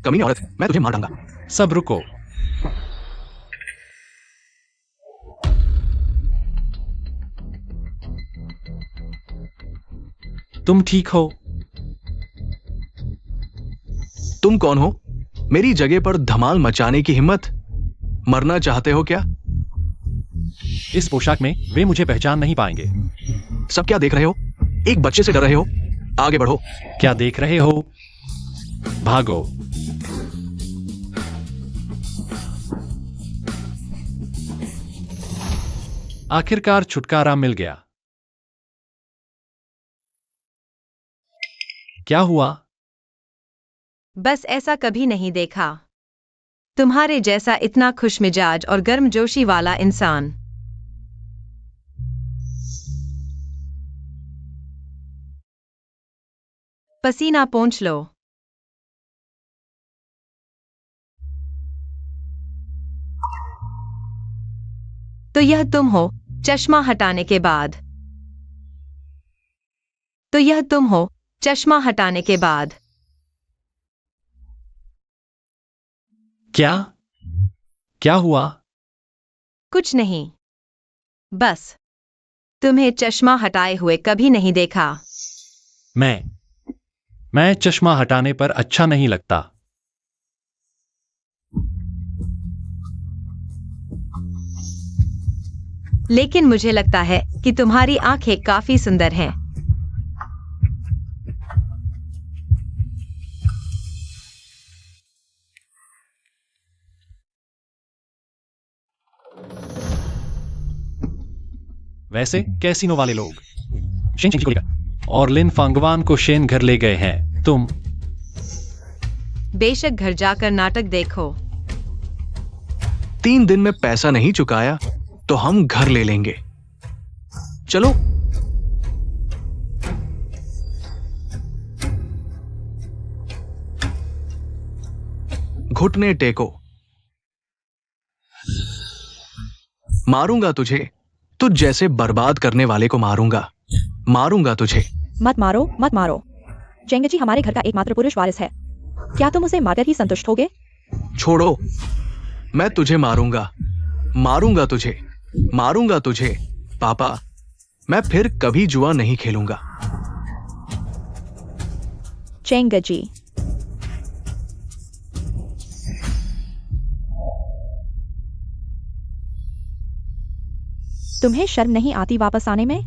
कमीनी औरत, मैं तुझे मार डालूंगा। सब रुको। तुम ठीक हो? तुम कौन हो? मेरी जगह पर धमाल मचाने की हिम्मत? मरना चाहते हो क्या? इस पोशाक में वे मुझे पहचान नहीं पाएंगे। सब क्या देख रहे हो? एक बच्चे से डर रहे हो? आगे बढ़ो। क्या देख रहे हो? भागो। आखिरकार छुटकारा मिल गया। क्या हुआ? बस ऐसा कभी नहीं देखा। तुम्हारे जैसा इतना खुशमिजाज और गर्मजोशी वाला इंसान। पसीना पोंछ लो। तो यह तुम हो चश्मा हटाने के बाद। तो यह तुम हो चश्मा हटाने के बाद। क्या? क्या हुआ? कुछ नहीं। बस तुम्हें चश्मा हटाए हुए कभी नहीं देखा। मैं चश्मा हटाने पर अच्छा नहीं लगता। लेकिन मुझे लगता है कि तुम्हारी आंखें काफी सुंदर हैं। वैसे कैसीनो वाले लोग शेन चिंकी को लेकर और लिन फांगवान को शेन घर ले गए हैं। तुम बेशक घर जाकर नाटक देखो। 3 दिन में पैसा नहीं चुकाया तो हम घर ले लेंगे। चलो। घुटने टेको। मारूंगा तुझे, तुझ जैसे बर्बाद करने वाले को मारूंगा। मारूंगा तुझे। मत मारो, मत मारो। चेंगजी हमारे घर का एकमात्र पुरुष वारिस है। क्या तुम उसे मारकर ही संतुष्ट होगे? छोड़ो, मैं तुझे मारूंगा। मारूंगा तुझे। मारूंगा तुझे। पापा, मैं फिर कभी जुआ नहीं खेलूंगा। चेंगजी, तुम्हें शर्म नहीं आती वापस आने में?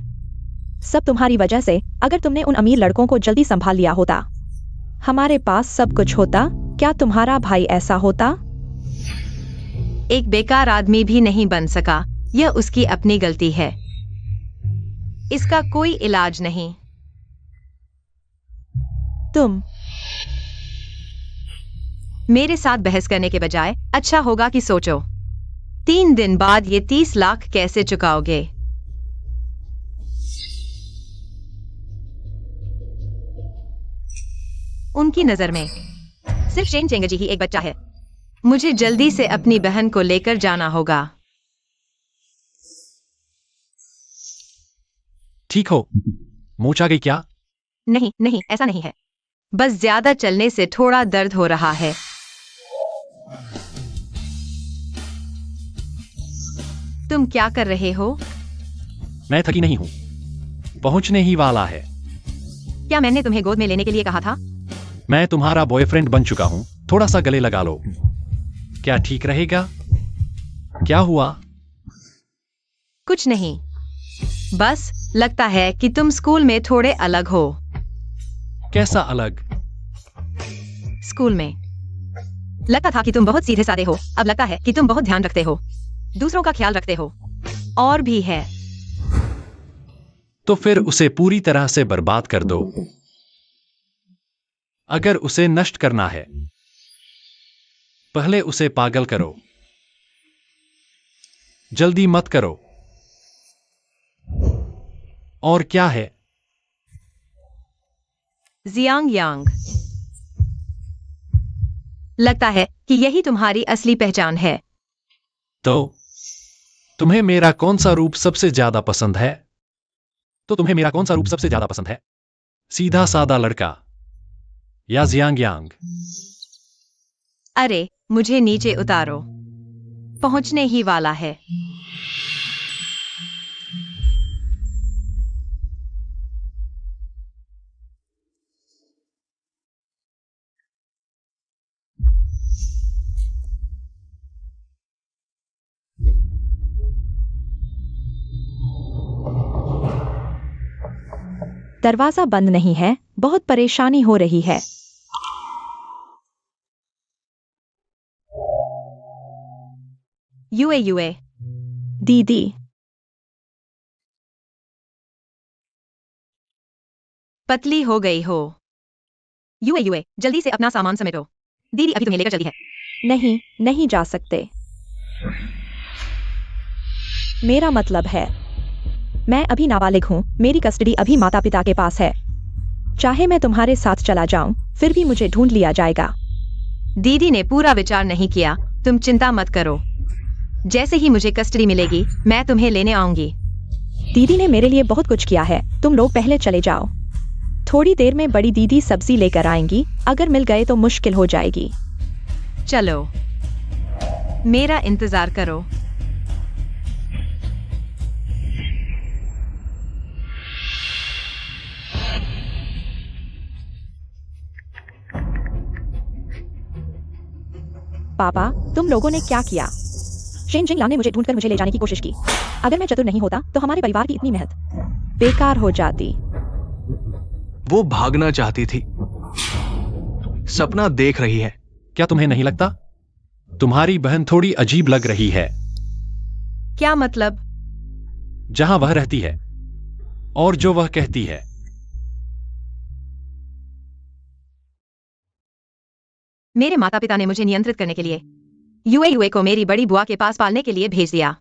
सब तुम्हारी वजह से। अगर तुमने उन अमीर लड़कों को जल्दी संभाल लिया होता, हमारे पास सब कुछ होता। क्या तुम्हारा भाई ऐसा होता? एक बेकार आदमी भी नहीं बन सका। यह उसकी अपनी गलती है। इसका कोई इलाज नहीं। तुम मेरे साथ बहस करने के बजाय अच्छा होगा कि सोचो, 3 दिन बाद ये 30 लाख कैसे चुकाओगे? उनकी नजर में सिर्फ शेन चेंगजी ही एक बच्चा है। मुझे जल्दी से अपनी बहन को लेकर जाना होगा। ठीक हो, मूर्छा गई क्या? नहीं नहीं, ऐसा नहीं है। बस ज्यादा चलने से थोड़ा दर्द हो रहा है। तुम क्या कर रहे हो? मैं थकी नहीं हूं, पहुंचने ही वाला है। क्या मैंने तुम्हें गोद में लेने के लिए कहा था? मैं तुम्हारा बॉयफ्रेंड बन चुका हूं, थोड़ा सा गले लगा लो। क्या ठीक रहेगा? क्या हुआ? कुछ नहीं, बस लगता है कि तुम स्कूल में थोड़े अलग हो। कैसा अलग? स्कूल में लगता था कि तुम बहुत सीधे साधे हो, अब लगता है कि तुम बहुत ध्यान रखते हो, दूसरों का ख्याल रखते हो। और भी है। तो फिर उसे पूरी तरह से बर्बाद कर दो। अगर उसे नष्ट करना है, पहले उसे पागल करो। जल्दी मत करो। और क्या है? जियांग यांग। लगता है कि यही तुम्हारी असली पहचान है। तो तुम्हें मेरा कौन सा रूप सबसे ज्यादा पसंद है? तो तुम्हें मेरा कौन सा रूप सबसे ज्यादा पसंद है? सीधा सादा लड़का या जियांग यांग? अरे, मुझे नीचे उतारो, पहुंचने ही वाला है। दरवाजा बंद नहीं है, बहुत परेशानी हो रही है। यूए यूए। दीदी, पतली हो गई हो। यूए यूए, जल्दी से अपना सामान समेटो, दीदी अभी तुम्हें लेकर चली है। नहीं, नहीं जा सकते। मेरा मतलब है, मैं अभी नाबालिग हूँ, मेरी कस्टडी अभी माता पिता के पास है। चाहे मैं तुम्हारे साथ चला जाऊं, फिर भी मुझे ढूंढ लिया जाएगा। दीदी ने पूरा विचार नहीं किया, तुम चिंता मत करो। जैसे ही मुझे कस्टडी मिलेगी, मैं तुम्हें लेने आऊंगी। दीदी ने मेरे लिए बहुत कुछ किया है, तुम लोग पहले चले जाओ। थोड़ी देर में बड़ी दीदी सब्जी लेकर आएंगी, अगर मिल गए तो मुश्किल हो जाएगी। चलो, मेरा इंतजार करो। पापा, तुम लोगों ने क्या किया? शेन जिंगलांग ने मुझे ढूंढकर मुझे ले जाने की कोशिश की। अगर मैं चतुर नहीं होता तो हमारे परिवार की इतनी मेहनत बेकार हो जाती। वो भागना चाहती थी, सपना देख रही है। क्या तुम्हें नहीं लगता? तुम्हारी बहन थोड़ी अजीब लग रही है। क्या मतलब? जहां वह रहती है और जो वह कहती है। मेरे माता पिता ने मुझे नियंत्रित करने के लिए यूए यूए को मेरी बड़ी बुआ के पास पालने के लिए भेज दिया।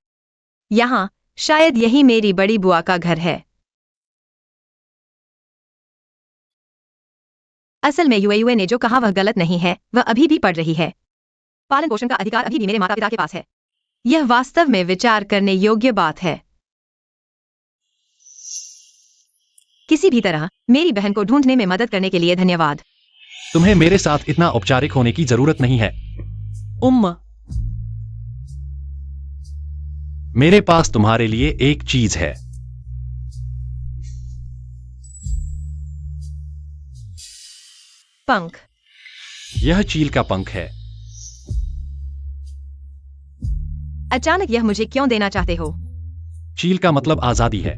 यहाँ शायद यही मेरी बड़ी बुआ का घर है। असल में यूए यूए ने जो कहा वह गलत नहीं है, वह अभी भी पढ़ रही है। पालन पोषण का अधिकार अभी भी मेरे माता पिता के पास है। यह वास्तव में विचार करने योग्य बात है। किसी भी तरह मेरी बहन को ढूंढने में मदद करने के लिए धन्यवाद। तुम्हें मेरे साथ इतना औपचारिक होने की जरूरत नहीं है। मेरे पास तुम्हारे लिए एक चीज है। पंख। यह चील का पंख है। अचानक यह मुझे क्यों देना चाहते हो? चील का मतलब आजादी है।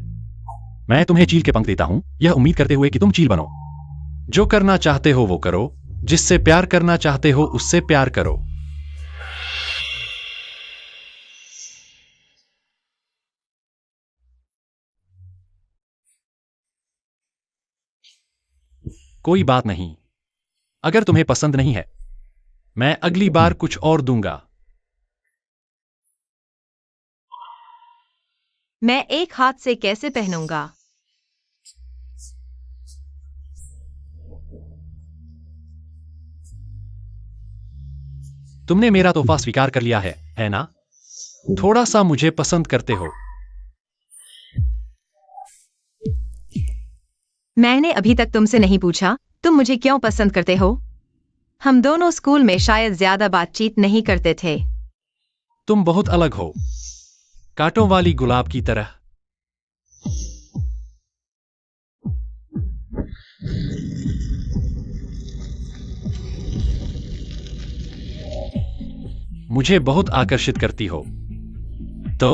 मैं तुम्हें चील के पंख देता हूं, यह उम्मीद करते हुए कि तुम चील बनो। जो करना चाहते हो वो करो, जिससे प्यार करना चाहते हो उससे प्यार करो। कोई बात नहीं। अगर तुम्हें पसंद नहीं है, मैं अगली बार कुछ और दूंगा। मैं एक हाथ से कैसे पहनूंगा? तुमने मेरा तोहफा स्वीकार कर लिया है ना? थोड़ा सा मुझे पसंद करते हो। मैंने अभी तक तुमसे नहीं पूछा, तुम मुझे क्यों पसंद करते हो? हम दोनों स्कूल में शायद ज्यादा बातचीत नहीं करते थे। तुम बहुत अलग हो, कांटों वाली गुलाब की तरह। मुझे बहुत आकर्षित करती हो। तो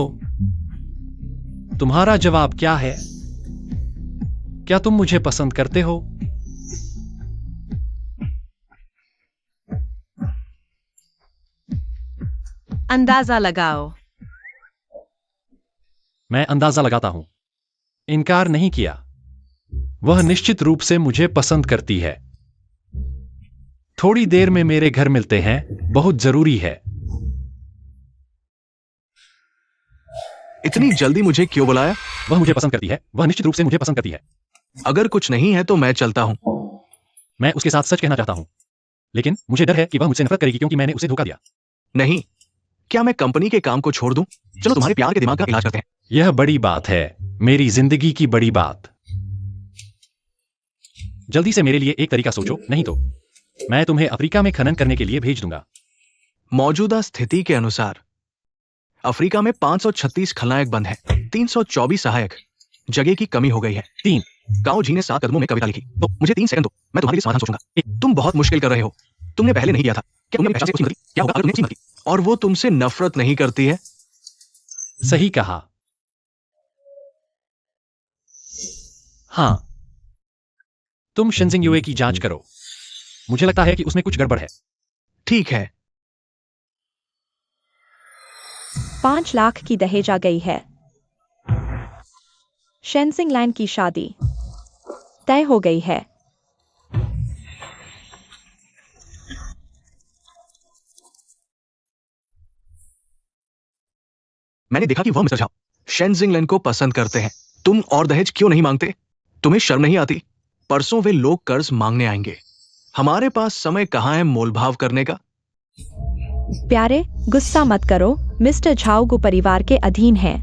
तुम्हारा जवाब क्या है? क्या तुम मुझे पसंद करते हो? अंदाजा लगाओ। मैं अंदाजा लगाता हूं। इनकार नहीं किया। वह निश्चित रूप से मुझे पसंद करती है। थोड़ी देर में मेरे घर मिलते हैं, बहुत जरूरी है। इतनी जल्दी मुझे क्यों बुलाया? वह मुझे पसंद करती है, वह निश्चित रूप से मुझे पसंद करती है। अगर कुछ नहीं है तो मैं चलता हूं। मैं उसके साथ सच कहना चाहता हूं, लेकिन मुझे डर है कि वह मुझसे नफरत करेगी क्योंकि मैंने उसे धोखा दिया। नहीं, क्या मैं कंपनी के काम को छोड़ दूं? चलो तुम्हारे प्यार के दिमाग का इलाज करते हैं। यह बड़ी बात है, मेरी जिंदगी की बड़ी बात। जल्दी से मेरे लिए एक तरीका सोचो, नहीं तो मैं तुम्हें अफ्रीका में खनन करने के लिए भेज दूंगा। मौजूदा स्थिति के अनुसार अफ्रीका में 536 खलनायक बंद हैं, 324 सहायक। जगह की कमी हो गई है। 3 काओ जी ने 7 कदमों में कविता लिखी। तो मुझे 3 सेकंड दो, मैं तुम्हारे लिए समाधान सोचूंगा। तुम बहुत मुश्किल कर रहे हो। तुमने पहले नहीं किया था। क्या तुमने अपनी पहचान से खुशी मिली? क्या होगा अगर तुमने चीज की? और वो तुमसे नफरत नहीं करती है? सही कहा। हाँ, तुम शिनजिंग युए की जांच करो। मुझे लगता है कि उसमें कुछ गड़बड़ है। ठीक है। 5 लाख की दहेज आ गई है। शेनसिंग लाइन की शादी तय हो गई है। मैंने देखा कि वह मिस्टर झाओ शेनजिंगलैंड को पसंद करते हैं। तुम और दहेज क्यों नहीं मांगते? तुम्हें शर्म नहीं आती? परसों वे लोग कर्ज मांगने आएंगे। हमारे पास समय कहाँ है मोलभाव करने का? प्यारे, गुस्सा मत करो। मिस्टर झाओ गु परिवार के अधीन हैं।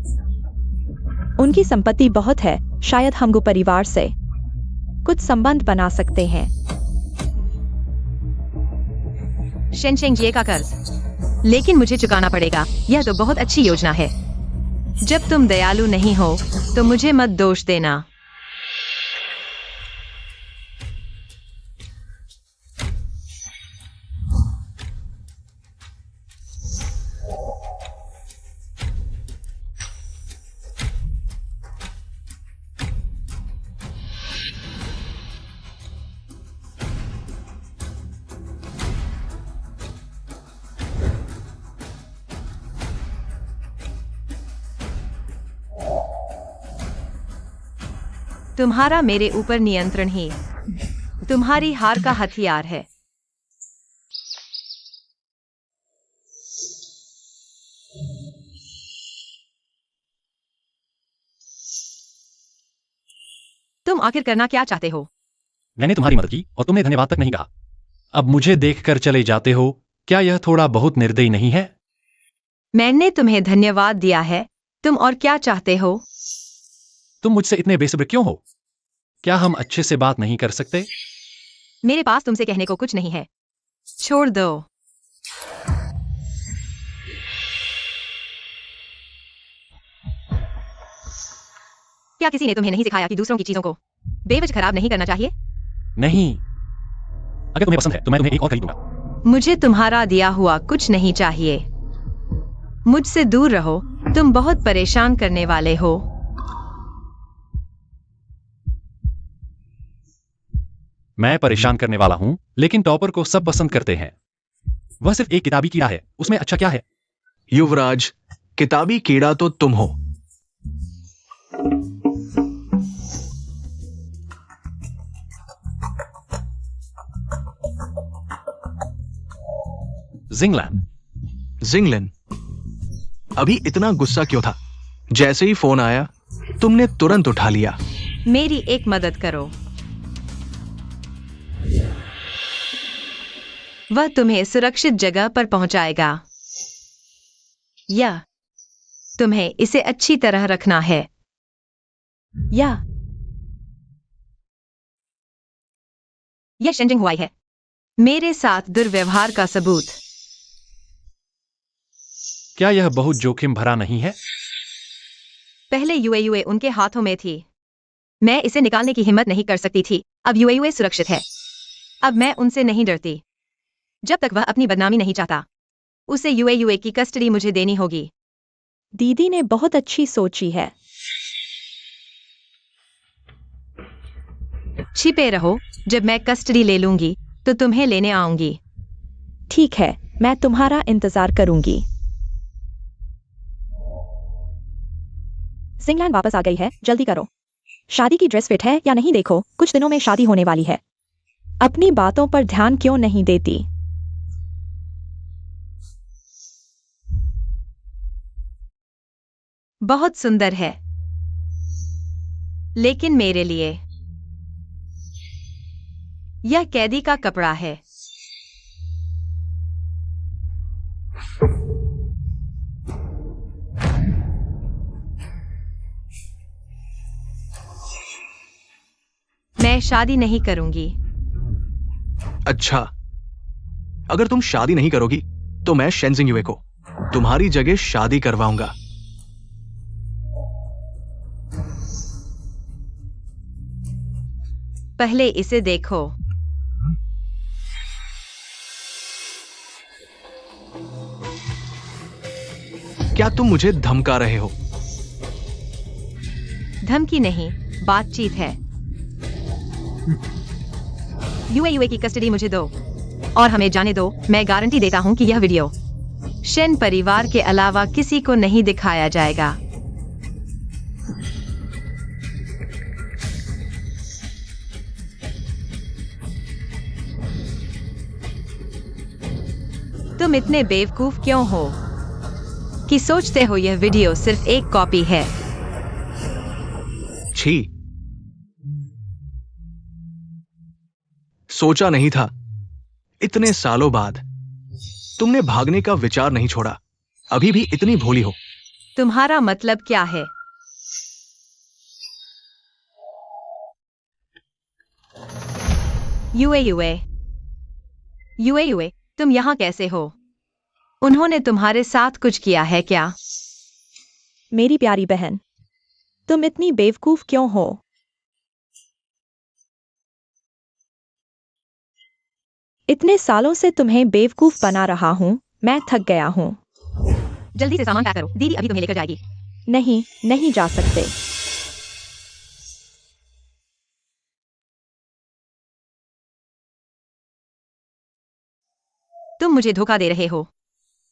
उनकी संपत्ति बहुत है। शायद हम गु परिवार से कुछ संबंध बना सकते हैं। शेनशेंग जी का कर्ज, लेकिन मुझे चुकाना पड़ेगा। यह तो बहुत अच्छी योजना है। जब तुम दयालु नहीं हो तो मुझे मत दोष देना। तुम्हारा मेरे ऊपर नियंत्रण ही तुम्हारी हार का हथियार है। तुम आखिर करना क्या चाहते हो? मैंने तुम्हारी मदद की और तुमने धन्यवाद तक नहीं कहा। अब मुझे देखकर चले जाते हो क्या यह थोड़ा बहुत निर्दयी नहीं है? मैंने तुम्हें धन्यवाद दिया है। तुम और क्या चाहते हो? तुम मुझसे इतने बेसब्र क्यों हो? क्या हम अच्छे से बात नहीं कर सकते? मेरे पास तुमसे कहने को कुछ नहीं है। छोड़ दो। क्या किसी ने तुम्हें नहीं सिखाया कि दूसरों की चीजों को बेवजह खराब नहीं करना चाहिए? नहीं। अगर तुम्हें पसंद है तो मैं तुम्हें एक और खरीदूंगा। मुझे तुम्हारा दिया हुआ कुछ नहीं चाहिए। मुझसे दूर रहो। तुम बहुत परेशान करने वाले हो। मैं परेशान करने वाला हूं, लेकिन टॉपर को सब पसंद करते हैं। वह सिर्फ एक किताबी कीड़ा है, उसमें अच्छा क्या है? युवराज, किताबी कीड़ा तो तुम हो। जिंगलैन। जिंगलिन, अभी इतना गुस्सा क्यों था? जैसे ही फोन आया तुमने तुरंत उठा लिया। मेरी एक मदद करो। वह तुम्हें सुरक्षित जगह पर पहुंचाएगा। या तुम्हें इसे अच्छी तरह रखना है। या यह शेंजिंग हुआ है। मेरे साथ दुर्व्यवहार का सबूत। क्या यह बहुत जोखिम भरा नहीं है? पहले यूए उनके हाथों में थी। मैं इसे निकालने की हिम्मत नहीं कर सकती थी। अब यूए सुरक्षित है। अब मैं उनसे नहीं डरती। जब तक वह अपनी बदनामी नहीं चाहता, उसे यूए की कस्टडी मुझे देनी होगी। दीदी ने बहुत अच्छी सोची है। छिपे रहो। जब मैं कस्टडी ले लूंगी तो तुम्हें लेने आऊंगी। ठीक है, मैं तुम्हारा इंतजार करूंगी। जिंगलैन वापस आ गई है, जल्दी करो। शादी की ड्रेस फिट है या नहीं देखो, कुछ दिनों में शादी होने वाली है। अपनी बातों पर ध्यान क्यों नहीं देती? बहुत सुंदर है, लेकिन मेरे लिए यह कैदी का कपड़ा है। मैं शादी नहीं करूंगी। अच्छा, अगर तुम शादी नहीं करोगी तो मैं शेंजिंग युए को तुम्हारी जगह शादी करवाऊंगा। पहले इसे देखो। क्या तुम मुझे धमका रहे हो? धमकी नहीं, बातचीत है। यूए की कस्टडी मुझे दो और हमें जाने दो। मैं गारंटी देता हूं कि यह वीडियो शेन परिवार के अलावा किसी को नहीं दिखाया जाएगा। तुम इतने बेवकूफ क्यों हो कि सोचते हो यह वीडियो सिर्फ एक कॉपी है? छी, सोचा नहीं था इतने सालों बाद तुमने भागने का विचार नहीं छोड़ा। अभी भी इतनी भोली हो। तुम्हारा मतलब क्या है? यूए, तुम यहाँ कैसे हो? उन्होंने तुम्हारे साथ कुछ किया है क्या? मेरी प्यारी बहन, तुम इतनी बेवकूफ क्यों हो? इतने सालों से तुम्हें बेवकूफ बना रहा हूं, मैं थक गया हूं। जल्दी से सामान पैक करो, दीदी अभी तुम्हें लेकर जाएगी। नहीं, नहीं जा सकते। तुम मुझे धोखा दे रहे हो।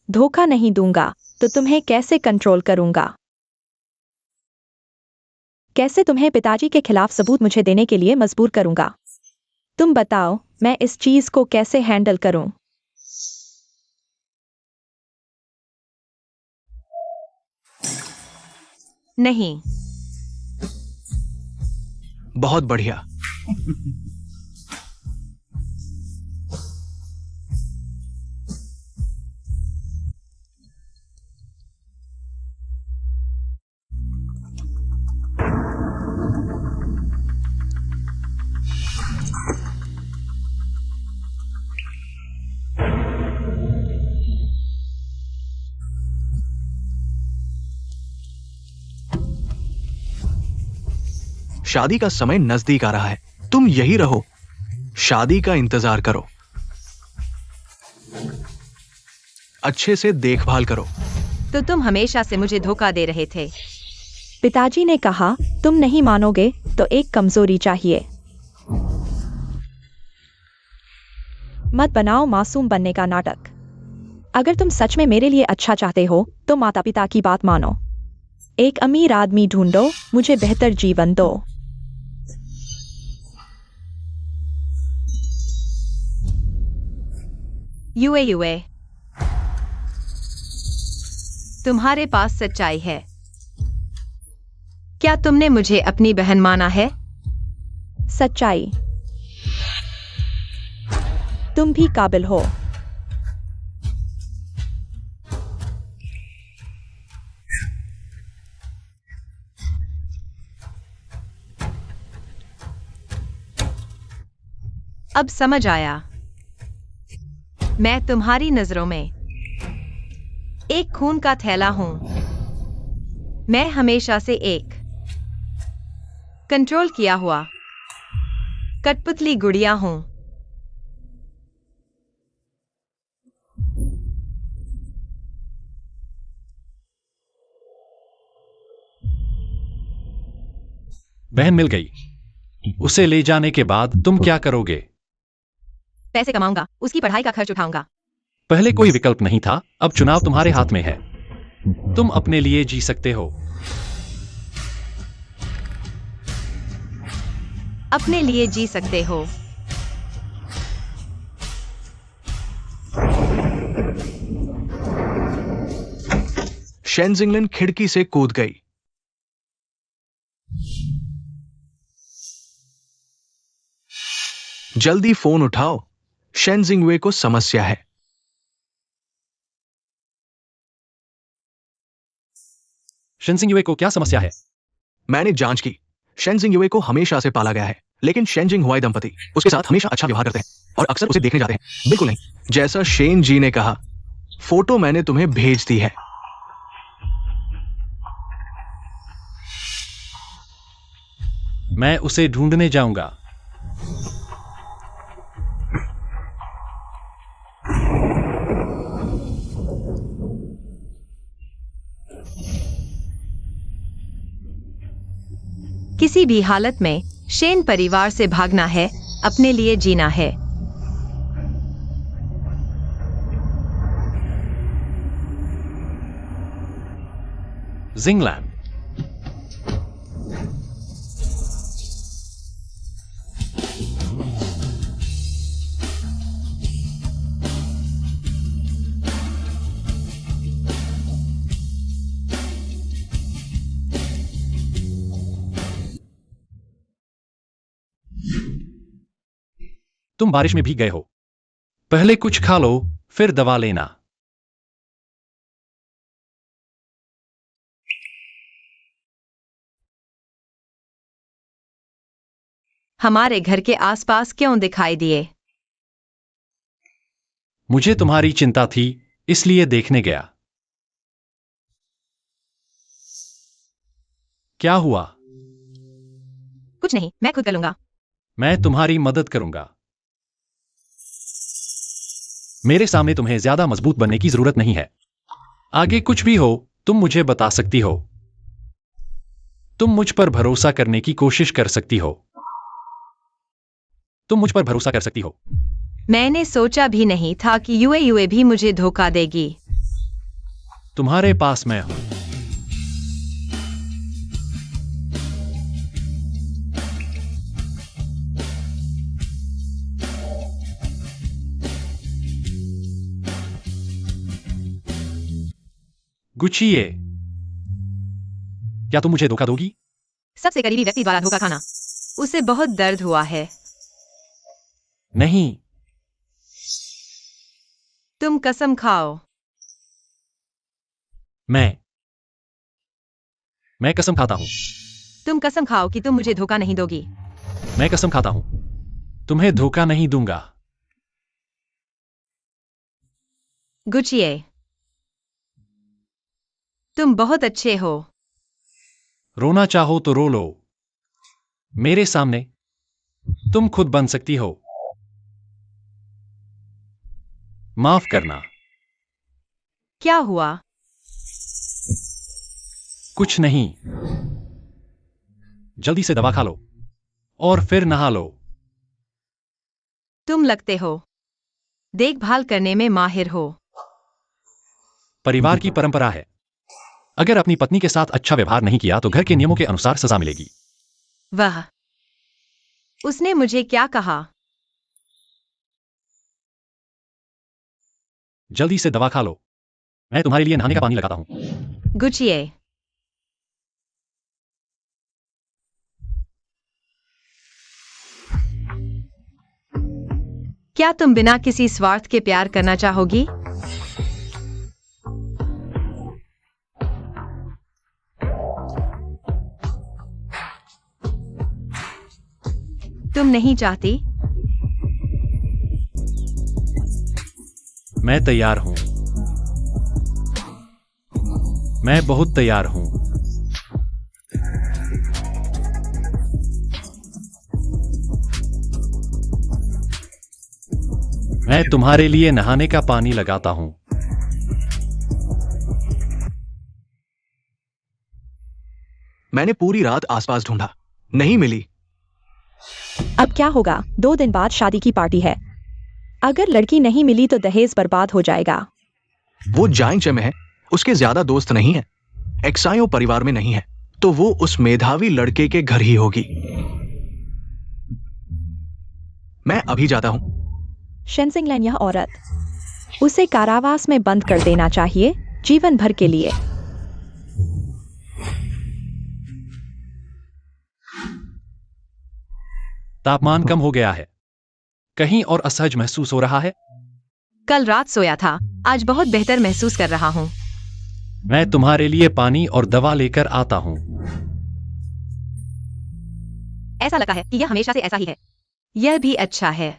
धोखा नहीं दूंगा तो तुम्हें कैसे कंट्रोल करूंगा? कैसे तुम्हें पिताजी के खिलाफ सबूत मुझे देने के लिए मजबूर करूंगा? तुम बताओ, मैं इस चीज को कैसे हैंडल करूं? नहीं। बहुत बढ़िया। शादी का समय नजदीक आ रहा है। तुम यही रहो, शादी का इंतजार करो, अच्छे से देखभाल करो। तो तुम हमेशा से मुझे धोखा दे रहे थे। पिताजी ने कहा, तुम नहीं मानोगे तो एक कमजोरी चाहिए। मत बनाओ मासूम बनने का नाटक। अगर तुम सच में मेरे लिए अच्छा चाहते हो तो माता पिता की बात मानो। एक अमीर आदमी ढूंढो, मुझे बेहतर जीवन दो। युए तुम्हारे पास सच्चाई है। क्या तुमने मुझे अपनी बहन माना है? सच्चाई, तुम भी काबिल हो। अब समझ आया। मैं तुम्हारी नजरों में एक खून का थैला हूं। मैं हमेशा से एक कंट्रोल किया हुआ कठपुतली गुड़िया हूं। बहन मिल गई। उसे ले जाने के बाद तुम क्या करोगे? पैसे कमाऊंगा, उसकी पढ़ाई का खर्च उठाऊंगा। पहले कोई विकल्प नहीं था, अब चुनाव तुम्हारे हाथ में है। तुम अपने लिए जी सकते हो। अपने लिए जी सकते हो। शेनजिंगलिन खिड़की से कूद गई। जल्दी फोन उठाओ, शेनजिंगवे को समस्या है। शेनजिंगवे को क्या समस्या है? मैंने जांच की। शेनजिंगवे को हमेशा से पाला गया है, लेकिन शेनजिंग हुआई दंपति उसके साथ हमेशा अच्छा व्यवहार करते हैं और अक्सर उसे देखने जाते हैं। बिल्कुल नहीं, जैसा शेन जी ने कहा। फोटो मैंने तुम्हें भेज दी है। मैं उसे ढूंढने जाऊंगा। किसी भी हालत में शेन परिवार से भागना है, अपने लिए जीना है। जिंगलैन। तुम बारिश में भीग गए हो। पहले कुछ खा लो, फिर दवा लेना। हमारे घर के आसपास क्यों दिखाई दिए? मुझे तुम्हारी चिंता थी, इसलिए देखने गया। क्या हुआ? कुछ नहीं, मैं खुद कर लूंगा। मैं तुम्हारी मदद करूंगा। मेरे सामने तुम्हें ज्यादा मजबूत बनने की जरूरत नहीं है। आगे कुछ भी हो, तुम मुझे बता सकती हो। तुम मुझ पर भरोसा करने की कोशिश कर सकती हो। तुम मुझ पर भरोसा कर सकती हो। मैंने सोचा भी नहीं था कि युए भी मुझे धोखा देगी। तुम्हारे पास मैं हूं। गुचिए, क्या तुम मुझे धोखा दोगी? सबसे करीबी व्यक्ति द्वारा धोखा खाना, उसे बहुत दर्द हुआ है। नहीं। तुम कसम खाओ। मैं कसम खाता हूं। तुम कसम खाओ कि तुम मुझे धोखा नहीं दोगी। मैं कसम खाता हूं, तुम्हें धोखा नहीं दूंगा। गुचिए, तुम बहुत अच्छे हो। रोना चाहो तो रो लो। मेरे सामने तुम खुद बन सकती हो। माफ करना। क्या हुआ? कुछ नहीं। जल्दी से दवा खा लो और फिर नहा लो। तुम लगते हो देखभाल करने में माहिर हो। परिवार की परंपरा है। अगर अपनी पत्नी के साथ अच्छा व्यवहार नहीं किया तो घर के नियमों के अनुसार सजा मिलेगी। वह उसने मुझे क्या कहा? जल्दी से दवा खा लो। मैं तुम्हारे लिए नहाने का पानी लगाता हूं। गुचिए। क्या तुम बिना किसी स्वार्थ के प्यार करना चाहोगी? तुम नहीं चाहती? मैं तैयार हूं। मैं बहुत तैयार हूं। मैं तुम्हारे लिए नहाने का पानी लगाता हूं। मैंने पूरी रात आसपास ढूंढा, नहीं मिली। अब क्या होगा? 2 दिन बाद शादी की पार्टी है। अगर लड़की नहीं मिली तो दहेज बर्बाद हो जाएगा। वो जाइंचे में है, उसके ज्यादा दोस्त नहीं है। एक्सायो परिवार में नहीं है, तो वो उस मेधावी लड़के के घर ही होगी। मैं अभी जाता हूं। शेंसिंगलैन, यह औरत, उसे कारावास में बंद कर देना चाहिए, जीवन भर के लिए। तापमान कम हो गया है। कहीं और असहज महसूस हो रहा है? कल रात सोया था, आज बहुत बेहतर महसूस कर रहा हूँ। मैं तुम्हारे लिए पानी और दवा लेकर आता हूं। ऐसा लगता है कि यह हमेशा से ऐसा ही है। यह भी अच्छा है।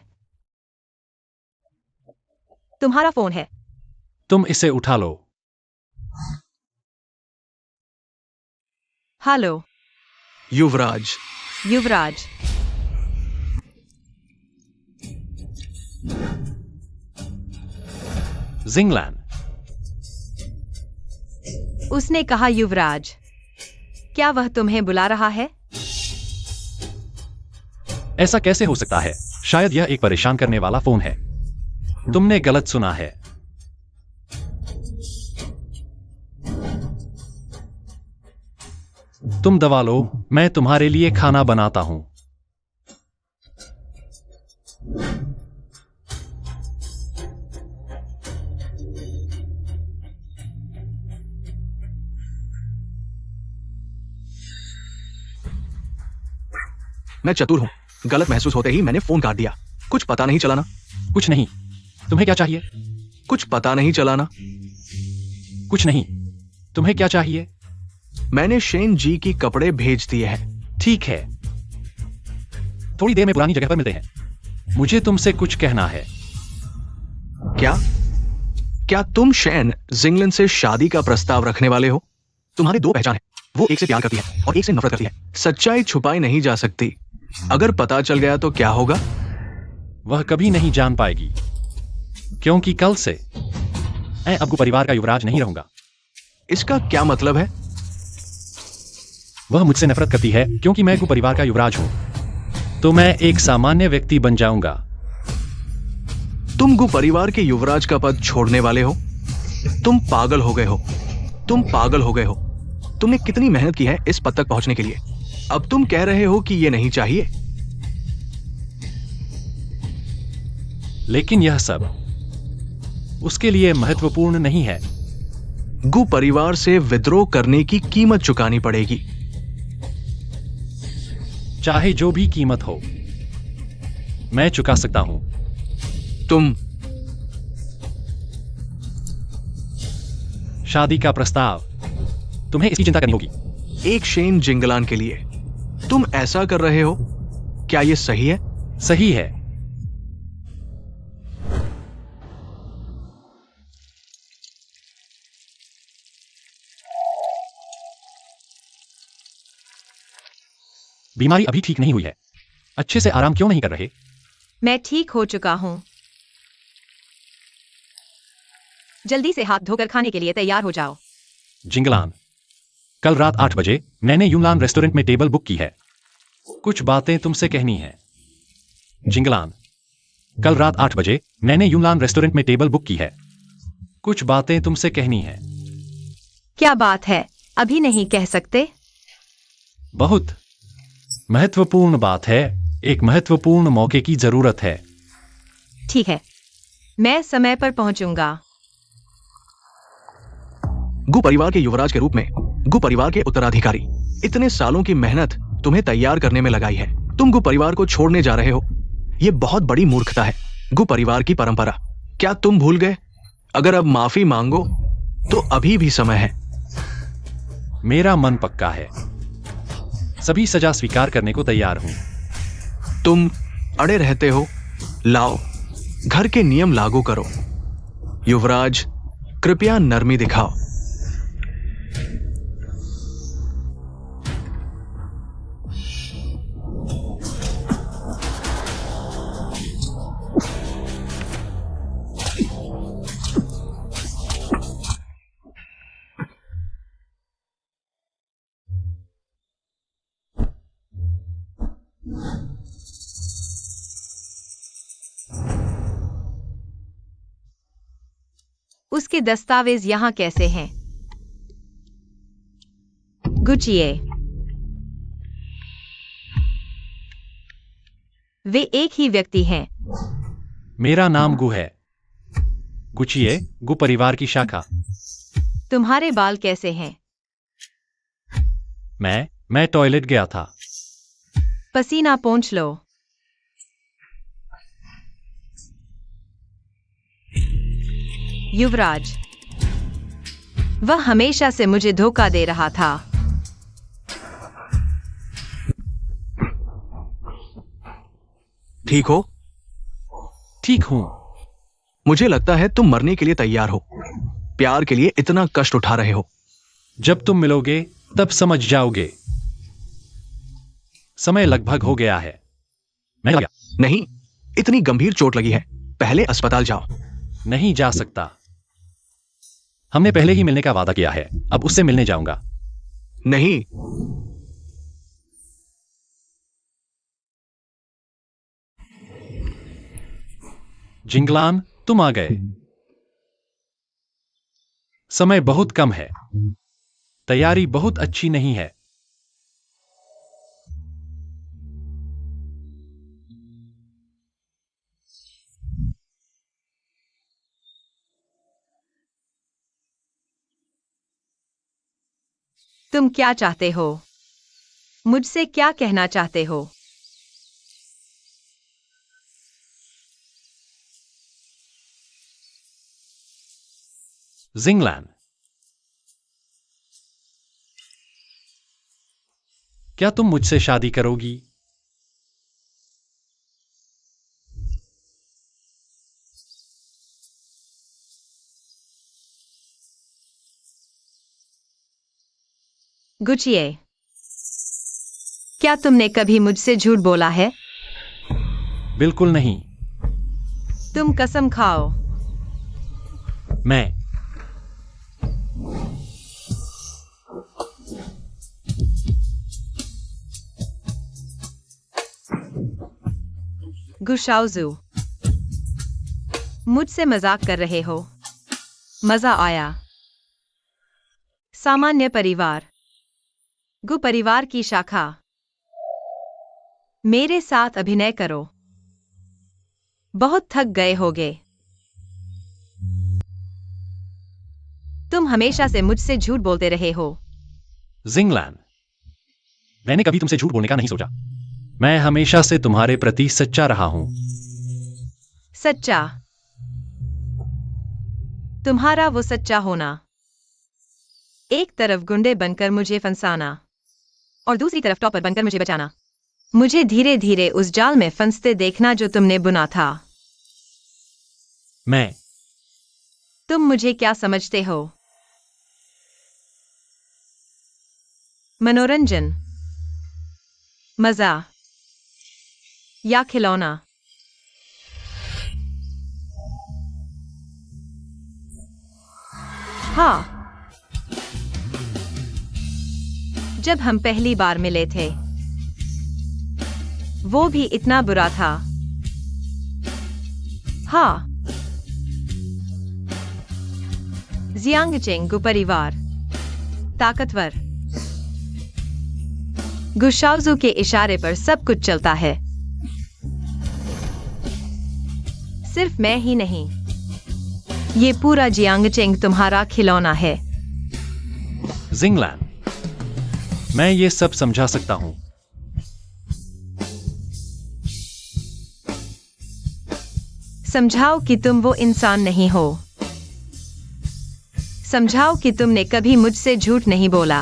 तुम्हारा फोन है। तुम इसे उठा लो। हेलो युवराज। युवराज। जिंगलैन। उसने कहा युवराज। क्या वह तुम्हें बुला रहा है? ऐसा कैसे हो सकता है? शायद यह एक परेशान करने वाला फोन है। तुमने गलत सुना है। तुम दवा लो, मैं तुम्हारे लिए खाना बनाता हूं। मैं चतुर हूं। गलत महसूस होते ही मैंने फोन काट दिया। कुछ पता नहीं चला ना। कुछ नहीं। तुम्हें क्या चाहिए? कुछ पता नहीं चला ना। कुछ नहीं। तुम्हें क्या चाहिए? मैंने शेन जी की कपड़े भेज दिए हैं। ठीक है, थोड़ी देर में पुरानी जगह पर मिलते हैं। मुझे तुमसे कुछ कहना है। क्या क्या तुम शेन जिंगलन से शादी का प्रस्ताव रखने वाले हो? तुम्हारी 2 पहचान है। वो एक से प्यार करती है और एक से नफरत करती है। सच्चाई छुपाई नहीं जा सकती। अगर पता चल गया तो क्या होगा? वह कभी नहीं जान पाएगी, क्योंकि कल से मैं अब परिवार का युवराज नहीं रहूंगा। इसका क्या मतलब है? वह मुझसे नफरत करती है क्योंकि मैं परिवार का युवराज हूं। तो मैं एक सामान्य व्यक्ति बन जाऊंगा। तुम गु परिवार के युवराज का पद छोड़ने वाले हो? तुम पागल हो गए हो। तुम पागल हो गए हो। तुमने कितनी मेहनत की है इस पद तक पहुंचने के लिए। अब तुम कह रहे हो कि ये नहीं चाहिए। लेकिन यह सब उसके लिए महत्वपूर्ण नहीं है। गु परिवार से विद्रोह करने की कीमत चुकानी पड़ेगी। चाहे जो भी कीमत हो, मैं चुका सकता हूं। तुम शादी का प्रस्ताव, तुम्हें इसकी चिंता करनी होगी। एक शेन जिंगलान के लिए तुम ऐसा कर रहे हो? क्या यह सही है? सही है। बीमारी अभी ठीक नहीं हुई है। अच्छे से आराम क्यों नहीं कर रहे? मैं ठीक हो चुका हूँ। जल्दी से हाथ धोकर खाने के लिए तैयार हो जाओ। जिंगलान, कल रात 8 बजे मैंने यूनलान रेस्टोरेंट में टेबल बुक की है। कुछ बातें तुमसे कहनी है। जिंगलान, कल रात 8 बजे मैंने यूनलान रेस्टोरेंट में टेबल बुक की है। कुछ बातें तुमसे कहनी है। क्या बात है? अभी नहीं कह सकते? बहुत महत्वपूर्ण बात है। एक महत्वपूर्ण मौके की जरूरत है। ठीक है, मैं समय पर पहुंचूंगा। गु परिवार के युवराज के रूप में गु परिवार के उत्तराधिकारी, इतने सालों की मेहनत तुम्हें तैयार करने में लगाई है। तुम गु परिवार को छोड़ने जा रहे हो, यह बहुत बड़ी मूर्खता है। गु परिवार की परंपरा क्या तुम भूल गए? अगर अब माफी मांगो तो अभी भी समय है। मेरा मन पक्का है। सभी सजा स्वीकार करने को तैयार हूं। तुम अड़े रहते हो। लाओ, घर के नियम लागू करो। युवराज, कृपया नरमी दिखाओ। उसके दस्तावेज यहाँ कैसे हैं? गुचिए। वे एक ही व्यक्ति हैं। मेरा नाम गु है। गुचिए, गु परिवार की शाखा। तुम्हारे बाल कैसे हैं? मैं टॉयलेट गया था। पसीना पोंछ लो। युवराज, वह हमेशा से मुझे धोखा दे रहा था। ठीक हो? ठीक हूं। मुझे लगता है तुम मरने के लिए तैयार हो। प्यार के लिए इतना कष्ट उठा रहे हो। जब तुम मिलोगे तब समझ जाओगे। समय लगभग हो गया है। मैं लगा। नहीं, इतनी गंभीर चोट लगी है, पहले अस्पताल जाओ। नहीं जा सकता। हमने पहले ही मिलने का वादा किया है, अब उससे मिलने जाऊंगा। नहीं। जिंगलान, तुम आ गए। समय बहुत कम है। तैयारी बहुत अच्छी नहीं है। तुम क्या चाहते हो? मुझसे क्या कहना चाहते हो? जिंगलान, क्या तुम मुझसे शादी करोगी? गुचिए, क्या तुमने कभी मुझसे झूठ बोला है? बिल्कुल नहीं। तुम कसम खाओ। मैं गुशाउजू, मुझसे मजाक कर रहे हो? मजा आया। सामान्य परिवार, गु परिवार की शाखा। मेरे साथ अभिनय करो। बहुत थक गए होगे। तुम हमेशा से मुझसे झूठ बोलते रहे हो। जिंगलान, मैंने कभी तुमसे झूठ बोलने का नहीं सोचा। मैं हमेशा से तुम्हारे प्रति सच्चा रहा हूं। सच्चा? तुम्हारा वो सच्चा होना, एक तरफ गुंडे बनकर मुझे फंसाना और दूसरी तरफ टॉपर बनकर मुझे बचाना, मुझे धीरे धीरे उस जाल में फंसते देखना जो तुमने बुना था। तुम मुझे क्या समझते हो? मनोरंजन? मजा या खिलौना? हाँ, जब हम पहली बार मिले थे वो भी इतना बुरा था। हाँ, जियांगचेंग परिवार ताकतवर, गुशाओजू के इशारे पर सब कुछ चलता है। सिर्फ मैं ही नहीं, ये पूरा जियांगचेंग तुम्हारा खिलौना है। जिंगलैन, मैं ये सब समझा सकता हूं। समझाओ कि तुम वो इंसान नहीं हो। समझाओ कि तुमने कभी मुझसे झूठ नहीं बोला।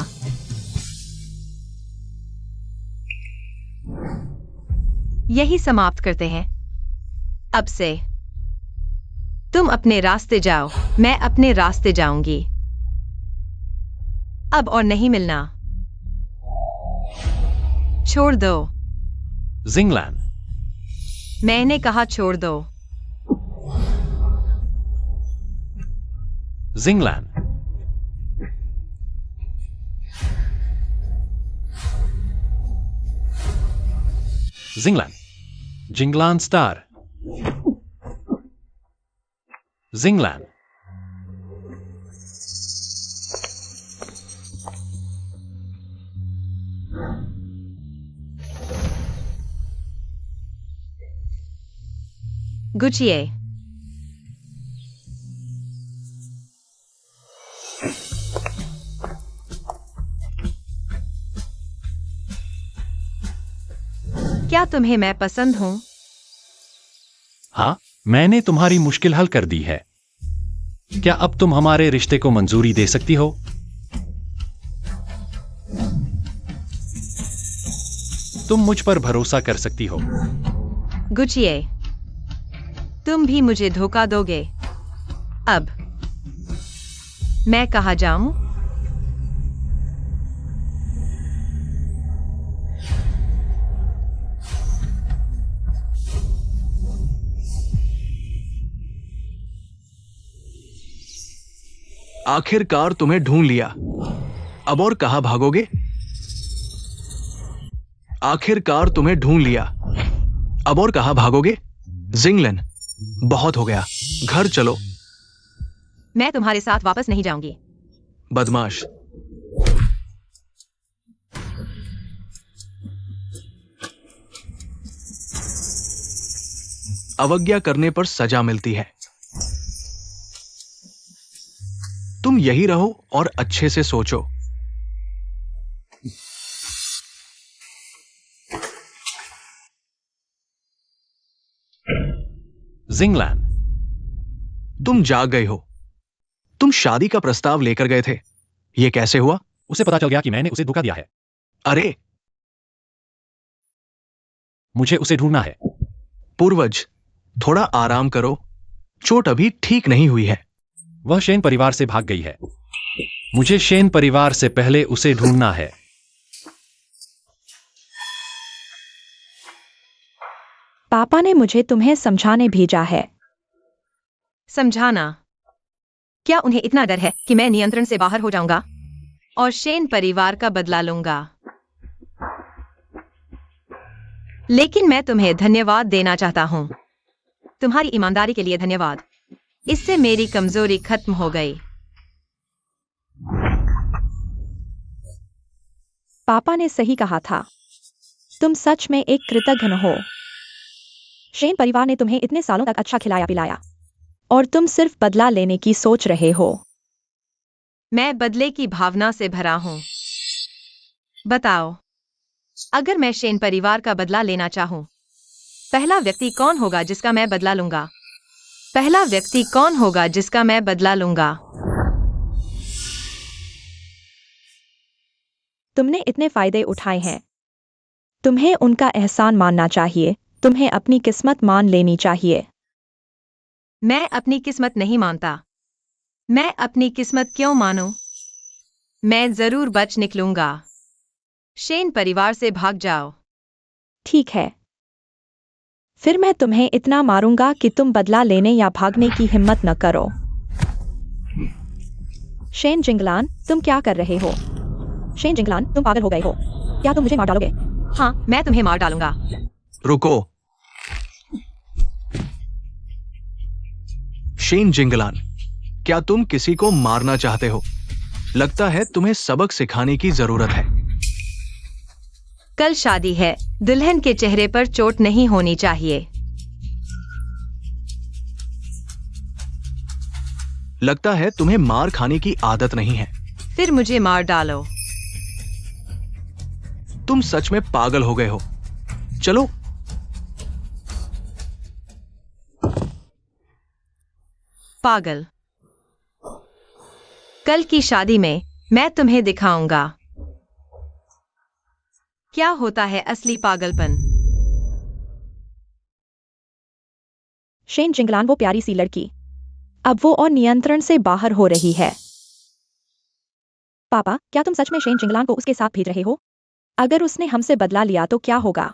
यही समाप्त करते हैं। अब से तुम अपने रास्ते जाओ, मैं अपने रास्ते जाऊंगी। अब और नहीं मिलना। छोड़ दो। जिंगलैन, मैंने कहा छोड़ दो। जिंगलैन, जिंगलैन, जिंगलान स्टार, जिंगलैन, गुचिए। क्या तुम्हें मैं पसंद हूं? हाँ, मैंने तुम्हारी मुश्किल हल कर दी है। क्या अब तुम हमारे रिश्ते को मंजूरी दे सकती हो? तुम मुझ पर भरोसा कर सकती हो। गुचिए, तुम भी मुझे धोखा दोगे। अब मैं कहाँ जाऊं? आखिरकार तुम्हें ढूंढ लिया। अब और कहां भागोगे? आखिरकार तुम्हें ढूंढ लिया। अब और कहां भागोगे? जिंगलन, बहुत हो गया, घर चलो। मैं तुम्हारे साथ वापस नहीं जाऊंगी। बदमाश। अवज्ञा करने पर सजा मिलती है। तुम यही रहो और अच्छे से सोचो। जिंगलैन, तुम जाग गए हो। तुम शादी का प्रस्ताव लेकर गए थे, यह कैसे हुआ? उसे पता चल गया कि मैंने उसे धोखा दिया है। अरे मुझे उसे ढूंढना है। पूर्वज, थोड़ा आराम करो, चोट अभी ठीक नहीं हुई है। वह शेन परिवार से भाग गई है। मुझे शेन परिवार से पहले उसे ढूंढना है। पापा ने मुझे तुम्हें समझाने भेजा है। समझाना? क्या उन्हें इतना डर है कि मैं नियंत्रण से बाहर हो जाऊंगा और शेन परिवार का बदला लूंगा? लेकिन मैं तुम्हें धन्यवाद देना चाहता हूं। तुम्हारी ईमानदारी के लिए धन्यवाद। इससे मेरी कमजोरी खत्म हो गई। पापा ने सही कहा था। तुम सच में एक कृतघ्न हो। शेन परिवार ने तुम्हें इतने सालों तक अच्छा खिलाया पिलाया और तुम सिर्फ बदला लेने की सोच रहे हो। मैं बदले की भावना से भरा हूं। बताओ, अगर मैं शेन परिवार का बदला लेना चाहूं, पहला व्यक्ति कौन होगा जिसका मैं बदला लूंगा? पहला व्यक्ति कौन होगा जिसका मैं बदला लूंगा? तुमने इतने फायदे उठाए हैं, तुम्हें उनका एहसान मानना चाहिए। तुम्हें अपनी किस्मत मान लेनी चाहिए। मैं अपनी किस्मत नहीं मानता। मैं अपनी किस्मत क्यों मानूं? मैं जरूर बच निकलूंगा। शेन परिवार से भाग जाओ। ठीक है, फिर मैं तुम्हें इतना मारूंगा कि तुम बदला लेने या भागने की हिम्मत न करो। शेन जिंगलान, तुम क्या कर रहे हो? शेन जिंगलान, तुम पागल हो गए हो? क्या तुम मुझे मार डालोगे? हाँ, मैं तुम्हें मार डालूंगा। रुको। शेन जिंगलान, क्या तुम किसी को मारना चाहते हो? लगता है तुम्हें सबक सिखाने की जरूरत है। कल शादी है, दुल्हन के चेहरे पर चोट नहीं होनी चाहिए। लगता है तुम्हें मार खाने की आदत नहीं है। फिर मुझे मार डालो। तुम सच में पागल हो गए हो। चलो। पागल। कल की शादी में मैं तुम्हें दिखाऊंगा क्या होता है असली पागलपन। शेन जिंगलान, वो प्यारी सी लड़की अब वो और नियंत्रण से बाहर हो रही है। पापा, क्या तुम सच में शेन जिंगलान को उसके साथ भेज रहे हो? अगर उसने हमसे बदला लिया तो क्या होगा?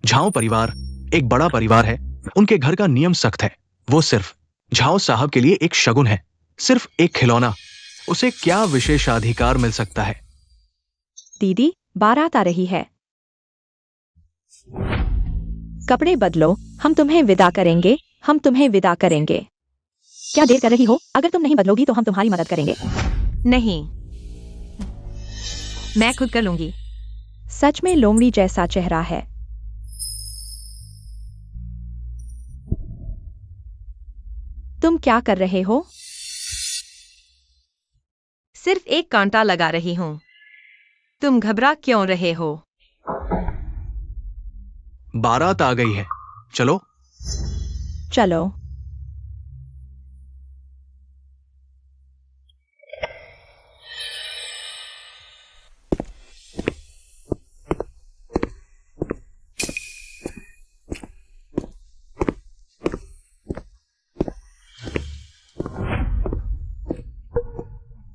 झाओ परिवार एक बड़ा परिवार है। उनके घर का नियम सख्त है। वो सिर्फ झाओ साहब के लिए एक शगुन है, सिर्फ एक खिलौना। उसे क्या विशेषाधिकार मिल सकता है? दीदी, बारात आ रही है। कपड़े बदलो, हम तुम्हें विदा करेंगे। हम तुम्हें विदा करेंगे। क्या देर कर रही हो? अगर तुम नहीं बदलोगी तो हम तुम्हारी मदद करेंगे। नहीं, मैं खुद कर लूंगी। सच में लोमड़ी जैसा चेहरा है। तुम क्या कर रहे हो? सिर्फ एक कांटा लगा रही हूं। तुम घबरा क्यों रहे हो? बारात आ गई है, चलो। चलो।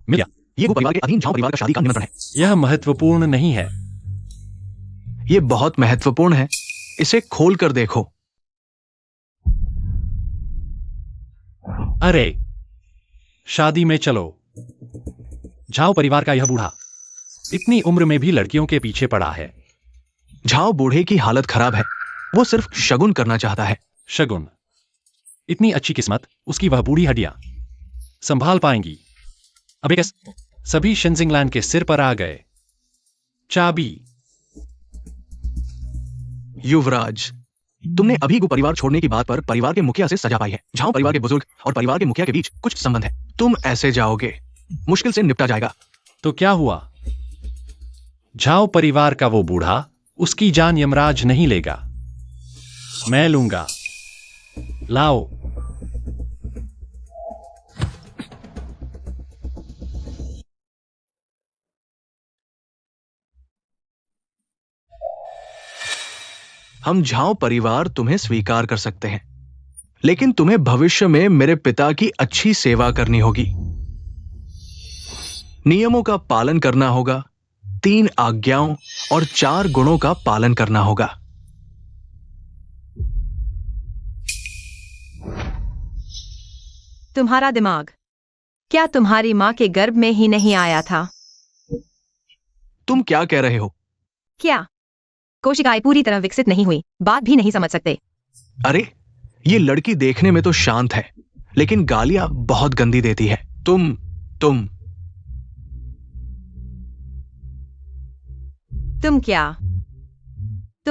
मिल गया। ये गु परिवार के अधीन झाओ परिवार का शादी का निमंत्रण है। यह महत्वपूर्ण नहीं है। ये बहुत महत्वपूर्ण है। इसे खोल कर देखो। अरे, शादी में चलो। झाओ परिवार का यह बूढ़ा इतनी उम्र में भी लड़कियों के पीछे पड़ा है। झाओ बूढ़े की हालत खराब है। वो सिर्फ शगुन करना चाहता है। शगुन। इतनी अच्छी किस्मत उसकी वह बूढ़ी हड्डियां संभाल पाएंगी। अब एक सभी शेनजिंगलैंड के सिर पर आ गए। चाबी। युवराज, तुमने अभी गु परिवार छोड़ने की बात पर परिवार के मुखिया से सजा पाई है। झाओ परिवार के बुजुर्ग और परिवार के मुखिया के बीच कुछ संबंध है। तुम ऐसे जाओगे, मुश्किल से निपटा जाएगा। तो क्या हुआ? झाओ परिवार का वो बूढ़ा, उसकी जान यमराज नहीं लेगा, मैं लूंगा। लाओ। हम झाओ परिवार तुम्हें स्वीकार कर सकते हैं, लेकिन तुम्हें भविष्य में मेरे पिता की अच्छी सेवा करनी होगी। नियमों का पालन करना होगा, 3 आज्ञाओं और 4 गुणों का पालन करना होगा। तुम्हारा दिमाग क्या तुम्हारी मां के गर्भ में ही नहीं आया था? तुम क्या कह रहे हो? क्या कोशिकाएं पूरी तरह विकसित नहीं हुई? बात भी नहीं समझ सकते। अरे, ये लड़की देखने में तो शांत है, लेकिन गालियां बहुत गंदी देती है। तुम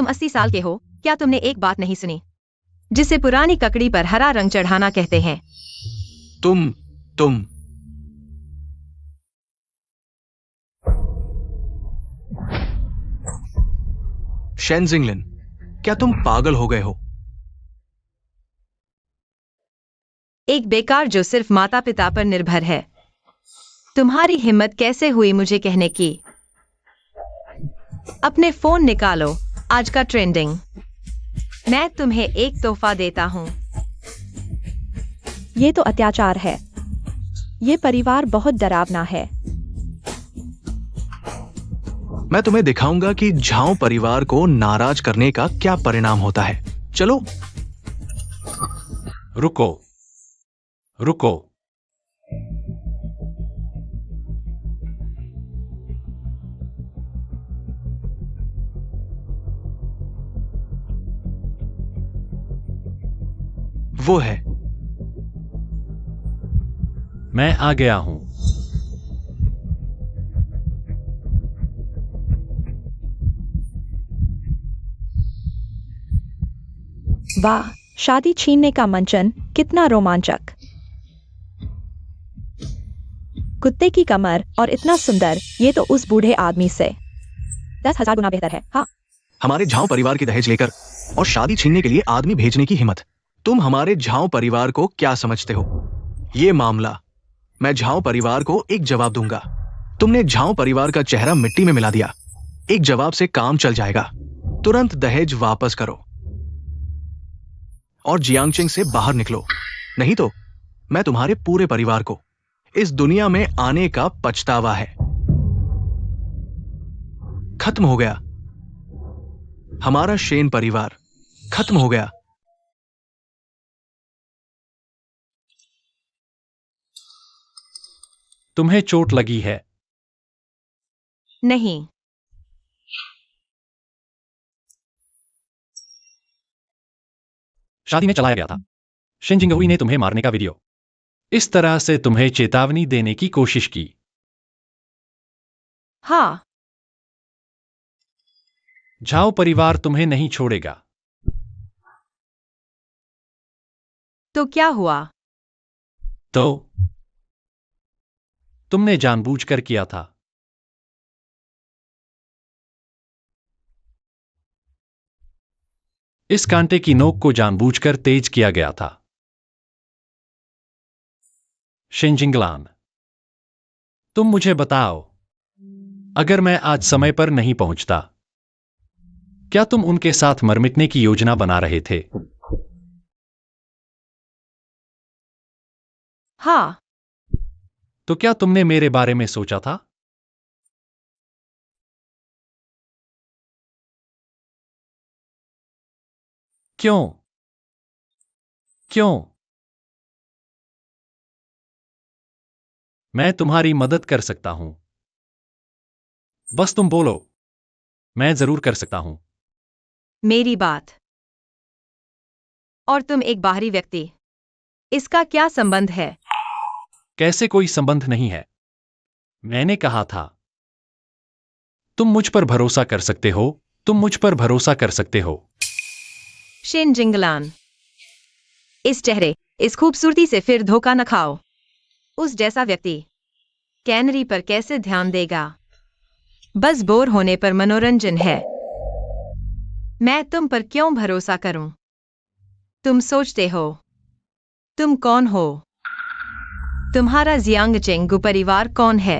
80 साल के हो। क्या तुमने एक बात नहीं सुनी, जिसे पुरानी ककड़ी पर हरा रंग चढ़ाना कहते हैं? तुम शेनजिंगलिन, क्या तुम पागल हो गए हो? एक बेकार जो सिर्फ माता पिता पर निर्भर है। तुम्हारी हिम्मत कैसे हुई मुझे कहने की? अपने फोन निकालो, आज का ट्रेंडिंग। मैं तुम्हें एक तोहफा देता हूं। ये तो अत्याचार है। ये परिवार बहुत डरावना है। मैं तुम्हें दिखाऊंगा कि झाओ परिवार को नाराज करने का क्या परिणाम होता है। चलो। रुको, रुको। वो है। मैं आ गया हूं। वाह, शादी छीनने का मंचन कितना रोमांचक। कुत्ते की कमर और इतना सुंदर, ये तो उस बूढ़े आदमी से 10,000 गुना बेहतर है। हाँ, हमारे झाओ परिवार की दहेज लेकर और शादी छीनने के लिए आदमी भेजने की हिम्मत। तुम हमारे झाओ परिवार को क्या समझते हो? ये मामला मैं झाओ परिवार को एक जवाब दूंगा। तुमने झाओ परिवार का चेहरा मिट्टी में मिला दिया। एक जवाब से काम चल जाएगा। तुरंत दहेज वापस करो और जियांगचेंग से बाहर निकलो, नहीं तो मैं तुम्हारे पूरे परिवार को इस दुनिया में आने का पछतावा है। खत्म हो गया। हमारा शेन परिवार खत्म हो गया। तुम्हें चोट लगी है? नहीं। शादी में चलाया गया था। शिन जिंगहुई ने तुम्हें मारने का वीडियो इस तरह से तुम्हें चेतावनी देने की कोशिश की। हाँ। झाओ परिवार तुम्हें नहीं छोड़ेगा। तो क्या हुआ? तो तुमने जानबूझकर किया था। इस कांटे की नोक को जानबूझकर तेज किया गया था। शिनजिंगलान, तुम मुझे बताओ, अगर मैं आज समय पर नहीं पहुंचता, क्या तुम उनके साथ मर मिटने की योजना बना रहे थे? हाँ। तो क्या तुमने मेरे बारे में सोचा था? क्यों? क्यों? मैं तुम्हारी मदद कर सकता हूं। बस तुम बोलो, मैं जरूर कर सकता हूं। मेरी बात। और तुम एक बाहरी व्यक्ति, इसका क्या संबंध है? कैसे कोई संबंध नहीं है? मैंने कहा था, तुम मुझ पर भरोसा कर सकते हो, तुम मुझ पर भरोसा कर सकते हो। शिन जिंगलान, इस चेहरे, इस खूबसूरती से फिर धोखा न खाओ। उस जैसा व्यक्ति कैनरी पर कैसे ध्यान देगा? बस बोर होने पर मनोरंजन है। मैं तुम पर क्यों भरोसा करूं? तुम सोचते हो तुम कौन हो? तुम्हारा जियांगचेंगु परिवार कौन है?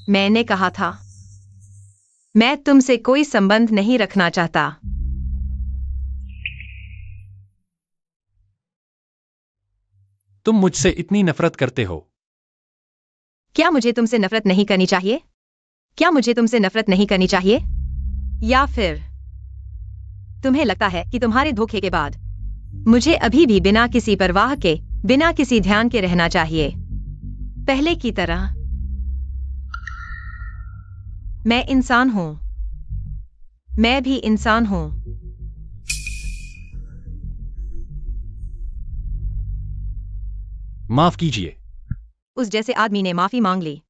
मैंने कहा था, मैं तुमसे कोई संबंध नहीं रखना चाहता। तुम मुझसे इतनी नफरत करते हो। क्या मुझे तुमसे नफरत नहीं करनी चाहिए? क्या मुझे तुमसे नफरत नहीं करनी चाहिए? या फिर तुम्हें लगता है कि तुम्हारे धोखे के बाद मुझे अभी भी बिना किसी परवाह के, बिना किसी ध्यान के रहना चाहिए, पहले की तरह? मैं इंसान हूं। मैं भी इंसान हूं। माफ कीजिए, उस जैसे आदमी ने माफी मांग ली।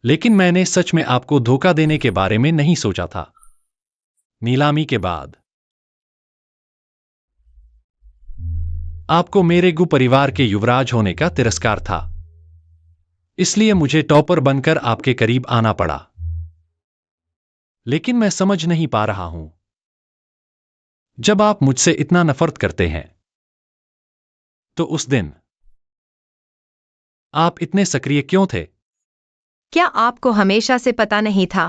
लेकिन मैंने सच में आपको धोखा देने के बारे में नहीं सोचा था। नीलामी के बाद आपको मेरे गु परिवार के युवराज होने का तिरस्कार था, इसलिए मुझे टॉपर बनकर आपके करीब आना पड़ा। लेकिन मैं समझ नहीं पा रहा हूं, जब आप मुझसे इतना नफरत करते हैं, तो उस दिन आप इतने सक्रिय क्यों थे? क्या आपको हमेशा से पता नहीं था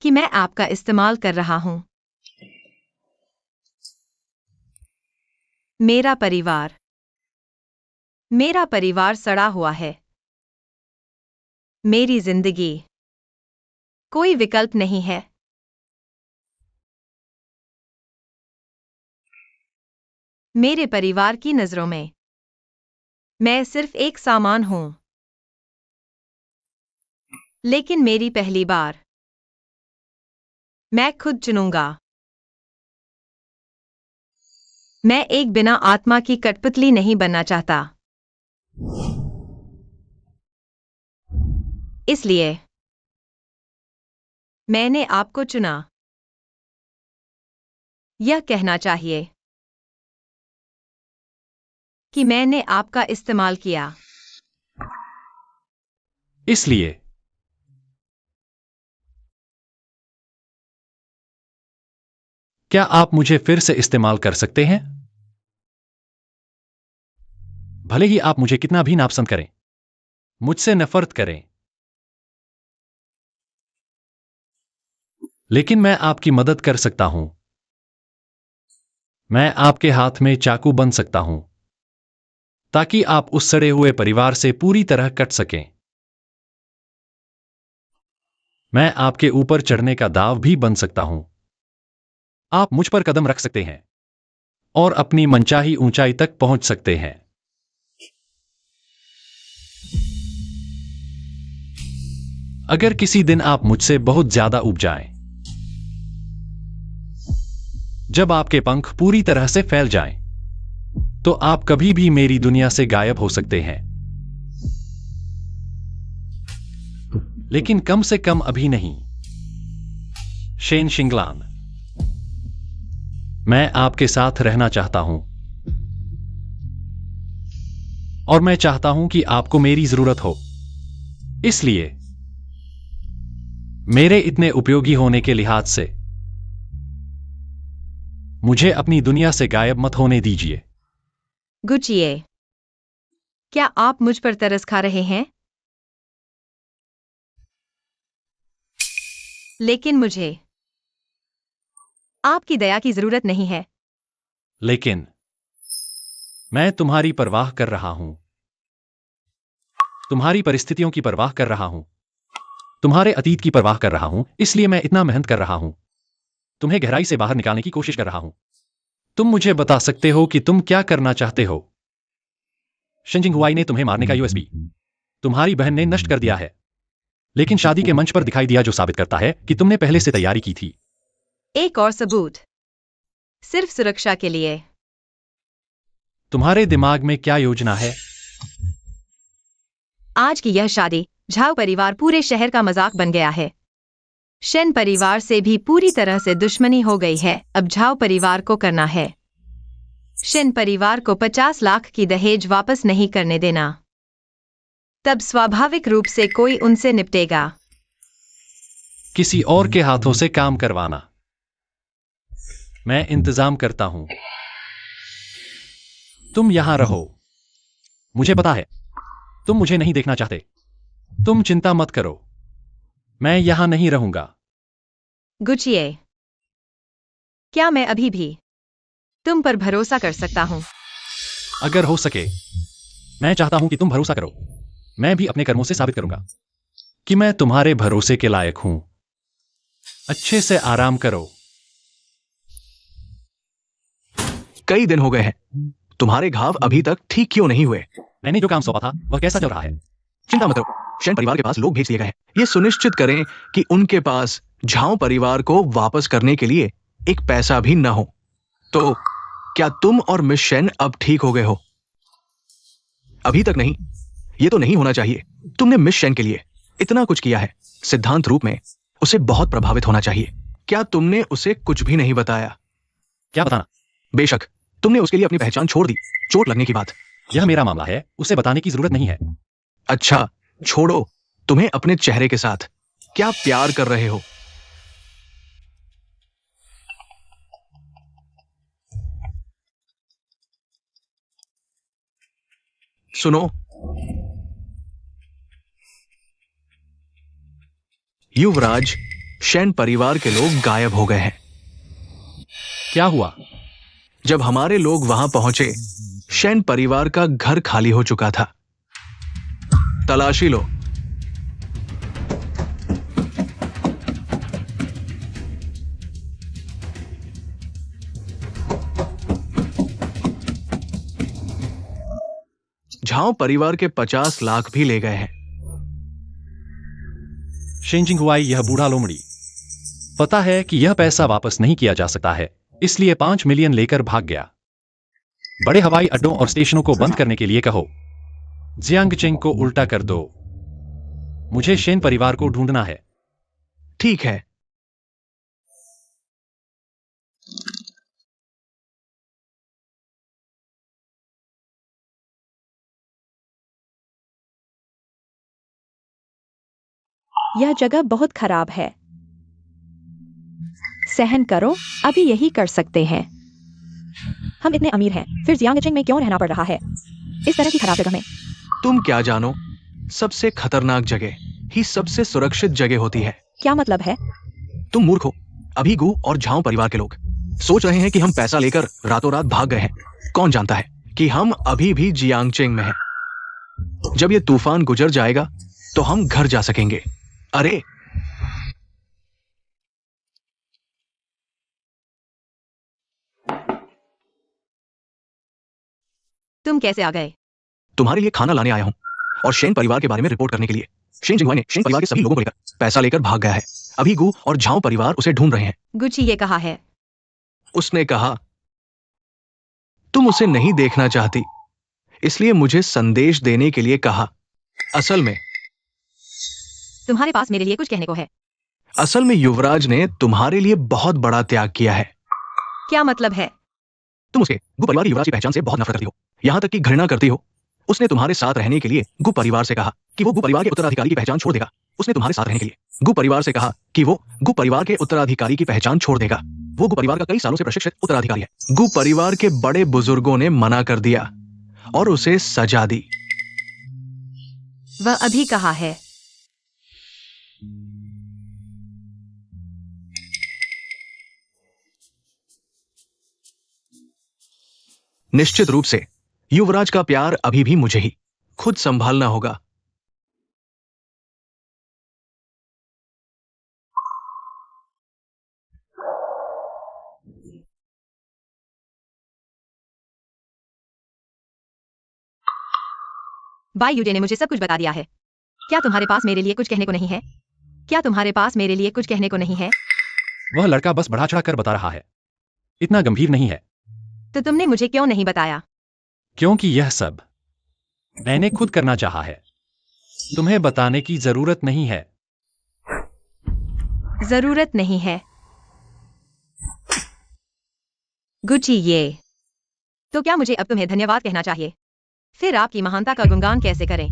कि मैं आपका इस्तेमाल कर रहा हूं? मेरा परिवार सड़ा हुआ है। मेरी जिंदगी कोई विकल्प नहीं है। मेरे परिवार की नजरों में मैं सिर्फ एक सामान हूं। लेकिन मेरी पहली बार मैं खुद चुनूंगा। मैं एक बिना आत्मा की कठपुतली नहीं बनना चाहता। इसलिए मैंने आपको चुना। यह कहना चाहिए कि मैंने आपका इस्तेमाल किया। इसलिए क्या आप मुझे फिर से इस्तेमाल कर सकते हैं? भले ही आप मुझे कितना भी नापसंद करें, मुझसे नफरत करें, लेकिन मैं आपकी मदद कर सकता हूं। मैं आपके हाथ में चाकू बन सकता हूं ताकि आप उस सड़े हुए परिवार से पूरी तरह कट सकें। मैं आपके ऊपर चढ़ने का दाव भी बन सकता हूं। आप मुझ पर कदम रख सकते हैं और अपनी मनचाही ऊंचाई तक पहुंच सकते हैं। अगर किसी दिन आप मुझसे बहुत ज्यादा ऊब जाएं, जब आपके पंख पूरी तरह से फैल जाएं, तो आप कभी भी मेरी दुनिया से गायब हो सकते हैं। लेकिन कम से कम अभी नहीं। शेन शिंगलान, मैं आपके साथ रहना चाहता हूं और मैं चाहता हूं कि आपको मेरी जरूरत हो। इसलिए मेरे इतने उपयोगी होने के लिहाज से मुझे अपनी दुनिया से गायब मत होने दीजिए। गुचिए, क्या आप मुझ पर तरस खा रहे हैं? लेकिन मुझे आपकी दया की जरूरत नहीं है। लेकिन मैं तुम्हारी परवाह कर रहा हूं, तुम्हारी परिस्थितियों की परवाह कर रहा हूं, तुम्हारे अतीत की परवाह कर रहा हूं। इसलिए मैं इतना मेहनत कर रहा हूं, तुम्हें गहराई से बाहर निकालने की कोशिश कर रहा हूं। तुम मुझे बता सकते हो कि तुम क्या करना चाहते हो। शिनजिंग हुआई ने तुम्हें मारने का यूएसबी तुम्हारी बहन ने नष्ट कर दिया है, लेकिन शादी के मंच पर दिखाई दिया, जो साबित करता है कि तुमने पहले से तैयारी की थी। एक और सबूत, सिर्फ सुरक्षा के लिए। तुम्हारे दिमाग में क्या योजना है? आज की यह शादी झाओ परिवार पूरे शहर का मजाक बन गया है। शेन परिवार से भी पूरी तरह से दुश्मनी हो गई है। अब झाओ परिवार को करना है शेन परिवार को 50 लाख की दहेज वापस नहीं करने देना। तब स्वाभाविक रूप से कोई उनसे निपटेगा। किसी और के हाथों से काम करवाना। मैं इंतजाम करता हूं। तुम यहां रहो। मुझे पता है तुम मुझे नहीं देखना चाहते। तुम चिंता मत करो, मैं यहां नहीं रहूंगा। गुचिए, क्या मैं अभी भी तुम पर भरोसा कर सकता हूं? अगर हो सके, मैं चाहता हूं कि तुम भरोसा करो। मैं भी अपने कर्मों से साबित करूंगा कि मैं तुम्हारे भरोसे के लायक हूं। अच्छे से आराम करो। कई दिन हो गए हैं, तुम्हारे घाव अभी तक ठीक क्यों नहीं हुए? मैंने जो काम सौंपा था वह कैसा चल रहा है? चिंता मत करो, शेन परिवार के पास लोग भेज दिए गए हैं। ये सुनिश्चित करें कि उनके पास झाओ परिवार को वापस करने के लिए एक पैसा भी न हो। तो क्या तुम और मिस शेन अब ठीक हो गए हो? अभी तक नहीं। ये तो नहीं होना चाहिए। तुमने मिस शेन के लिए इतना कुछ किया है। सिद्धांत रूप में उसे बहुत प्रभावित होना चाहिए। क्या तुमने उसे कुछ भी नहीं बताया? क्या बताना? बेशक तुमने उसके लिए अपनी पहचान छोड़ दी, चोट लगने की बात। यह मेरा मामला है, उसे बताने की जरूरत नहीं है। अच्छा छोड़ो, तुम्हें अपने चेहरे के साथ क्या प्यार कर रहे हो? सुनो, युवराज, शेन परिवार के लोग गायब हो गए हैं। क्या हुआ? जब हमारे लोग वहां पहुंचे, शेन परिवार का घर खाली हो चुका था। तलाशी लो, झाओ परिवार के 50 लाख भी ले गए हैं। शेन जिंगहुआई यह बूढ़ा लोमड़ी पता है कि यह पैसा वापस नहीं किया जा सकता है, इसलिए 5 मिलियन लेकर भाग गया। बड़े हवाई अड्डों और स्टेशनों को बंद करने के लिए कहो। जियांगचेंग को उल्टा कर दो। मुझे शेन परिवार को ढूंढना है। ठीक है। यह जगह बहुत खराब है। सहन करो, अभी यही कर सकते हैं। हम इतने अमीर हैं, फिर जियांगचेंग में क्यों रहना पड़ रहा है इस तरह की खराब जगह में? तुम क्या जानो, सबसे खतरनाक जगह ही सबसे सुरक्षित जगह होती है। क्या मतलब है? तुम मूर्ख हो। अभी गु और झाओ परिवार के लोग सोच रहे हैं कि हम पैसा लेकर रातों रात भाग गए हैं। कौन जानता है कि हम अभी भी जियांगचेंग में हैं। जब ये तूफान गुजर जाएगा तो हम घर जा सकेंगे। अरे तुम कैसे आ गए? तुम्हारे लिए खाना लाने आया हूं और शेन परिवार के बारे में रिपोर्ट करने के लिए। शेन जिंगहुआई ने शेन परिवार के सभी लोगों को लेकर पैसा लेकर भाग गया है। अभी गु और झाओ परिवार उसे ढूंढ रहे हैं। गुची ये कहा है। उसने कहा तुम उसे नहीं देखना चाहती, इसलिए मुझे संदेश देने के लिए कहा। असल में तुम्हारे पास मेरे लिए कुछ कहने को है? असल में युवराज ने तुम्हारे लिए बहुत बड़ा त्याग किया है। क्या मतलब है? तुम उसके गु परिवार की युवराज की पहचान से बहुत नफरत करती हो, यहां तक कि घृणा करती हो। उसने तुम्हारे साथ रहने के लिए गु परिवार से कहा कि वो गु परिवार के उत्तराधिकारी की पहचान छोड़ देगा। उसने तुम्हारे साथ रहने के लिए गु परिवार से कहा कि वो गु परिवार के उत्तराधिकारी की पहचान छोड़ देगा। वो गु परिवार का कई सालों से प्रशिक्षित उत्तराधिकारी है। गु परिवार के बड़े बुजुर्गों ने मना कर दिया और उसे सजा दी। वह अभी कहा है। निश्चित रूप से युवराज का प्यार अभी भी मुझे ही खुद संभालना होगा। बाई यूडे ने मुझे सब कुछ बता दिया है। क्या तुम्हारे पास मेरे लिए कुछ कहने को नहीं है? क्या तुम्हारे पास मेरे लिए कुछ कहने को नहीं है? वह लड़का बस बढ़ा चढ़ा कर बता रहा है, इतना गंभीर नहीं है। तो तुमने मुझे क्यों नहीं बताया? क्योंकि यह सब मैंने खुद करना चाहा है। तुम्हें बताने की जरूरत नहीं है। जरूरत नहीं है। गुची ये तो क्या मुझे अब तुम्हें धन्यवाद कहना चाहिए? फिर आपकी महानता का गुणगान कैसे करें?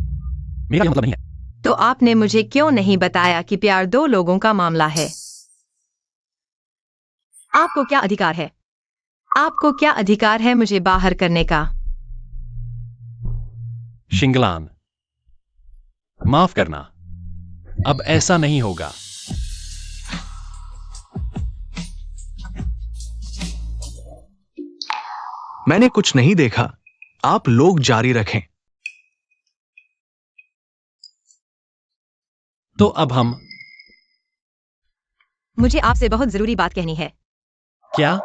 मेरा यह मतलब नहीं है। तो आपने मुझे क्यों नहीं बताया कि प्यार दो लोगों का मामला है? आपको क्या अधिकार है? आपको क्या अधिकार है मुझे बाहर करने का? शिंगलान, माफ करना, अब ऐसा नहीं होगा। मैंने कुछ नहीं देखा। आप लोग जारी रखें। तो अब हम मुझे आपसे बहुत जरूरी बात कहनी है। क्या?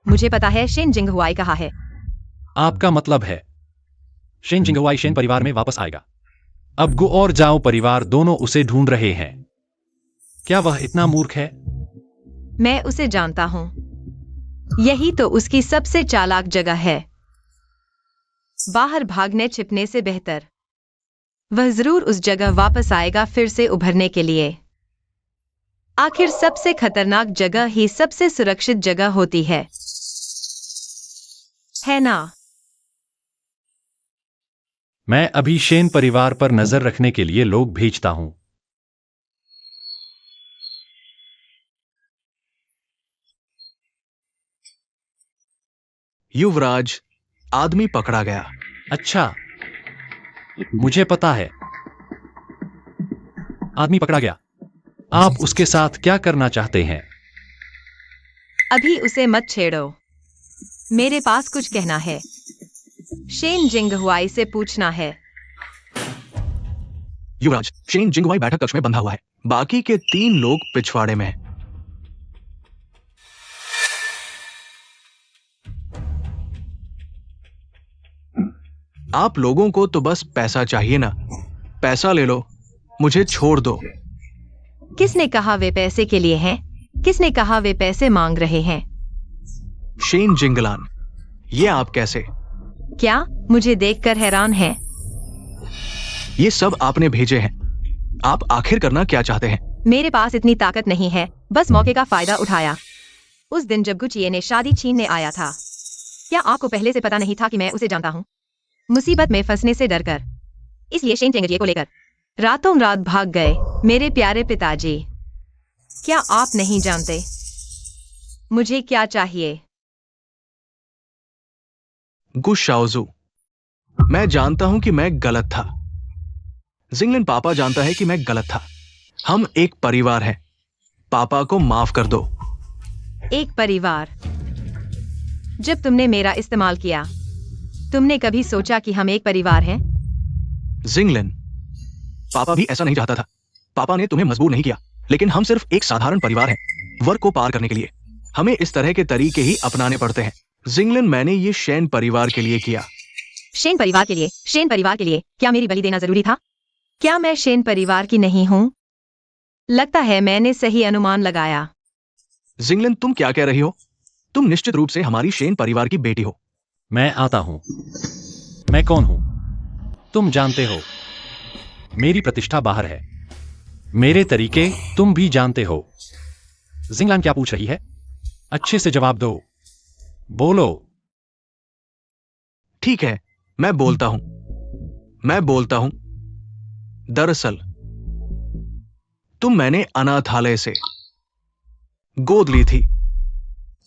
मुझे पता है शेन जिंगहुआई कहा है। आपका मतलब है शेन जिंगहुआई शेन परिवार में वापस आएगा। अब गु और जाओ परिवार दोनों उसे ढूंढ रहे हैं। क्या वह इतना मूर्ख है? मैं उसे जानता हूं। यही तो उसकी सबसे चालाक जगह है। बाहर भागने छिपने से बेहतर वह जरूर उस जगह वापस आएगा फिर से उभरने के लिए। आखिर सबसे खतरनाक जगह ही सबसे सुरक्षित जगह होती है ना? मैं अभी शेन परिवार पर नजर रखने के लिए लोग भेजता हूं। युवराज, आदमी पकड़ा गया। अच्छा, मुझे पता है। आदमी पकड़ा गया। आप उसके साथ क्या करना चाहते हैं? अभी उसे मत छेड़ो। मेरे पास कुछ कहना है। शेन जिंगहुआई से पूछना है। युवराज, शेन जिंगहुआई बैठक कक्ष में बंधा हुआ है। बाकी के 3 लोग पिछवाड़े में हैं। आप लोगों को तो बस पैसा चाहिए ना, पैसा ले लो, मुझे छोड़ दो। किसने कहा वे पैसे के लिए हैं? किसने कहा वे पैसे मांग रहे हैं? शेन जिंगलान, ये आप कैसे? क्या मुझे देखकर हैरान हैं? ये सब आपने भेजे हैं। आप आखिर करना क्या चाहते हैं? मेरे पास इतनी ताकत नहीं है, बस मौके का फायदा उठाया। उस दिन जब गुचिए ने शादी छीनने आया था, क्या आपको पहले से पता नहीं था कि मैं उसे जानता हूँ? मुसीबत में फंसने से डरकर, इसलिए शेन चेंगजिए को लेकर रातों रात भाग गए। मेरे प्यारे पिताजी, क्या आप नहीं जानते मुझे क्या चाहिए? गुश शाओजू, मैं जानता हूं कि मैं गलत था। जिंगलन पापा जानता है कि मैं गलत था। हम एक परिवार हैं। पापा को माफ कर दो। एक परिवार? जब तुमने मेरा इस्तेमाल किया, तुमने कभी सोचा कि हम एक परिवार हैं? जिंगलन, पापा भी ऐसा नहीं चाहता था। पापा ने तुम्हें मजबूर नहीं किया, लेकिन हम सिर्फ एक साधारण परिवार हैं। वर्ग को पार करने के लिए हमें इस तरह के तरीके ही अपनाने पड़ते हैं। जिंगलन, मैंने ये शेन परिवार के लिए किया। शेन परिवार के लिए? शेन परिवार के लिए क्या मेरी बलि देना जरूरी था? क्या मैं शेन परिवार की नहीं हूं? लगता है मैंने सही अनुमान लगाया। जिंगलन, तुम क्या कह रही हो? तुम निश्चित रूप से हमारी शेन परिवार की बेटी हो। मैं आता हूं। मैं कौन हूं तुम जानते हो। मेरी प्रतिष्ठा बाहर है। मेरे तरीके तुम भी जानते हो। जिंगलान क्या पूछ रही है? अच्छे से जवाब दो। बोलो। ठीक है, मैं बोलता हूं। दरअसल मैंने अनाथालय से गोद ली थी।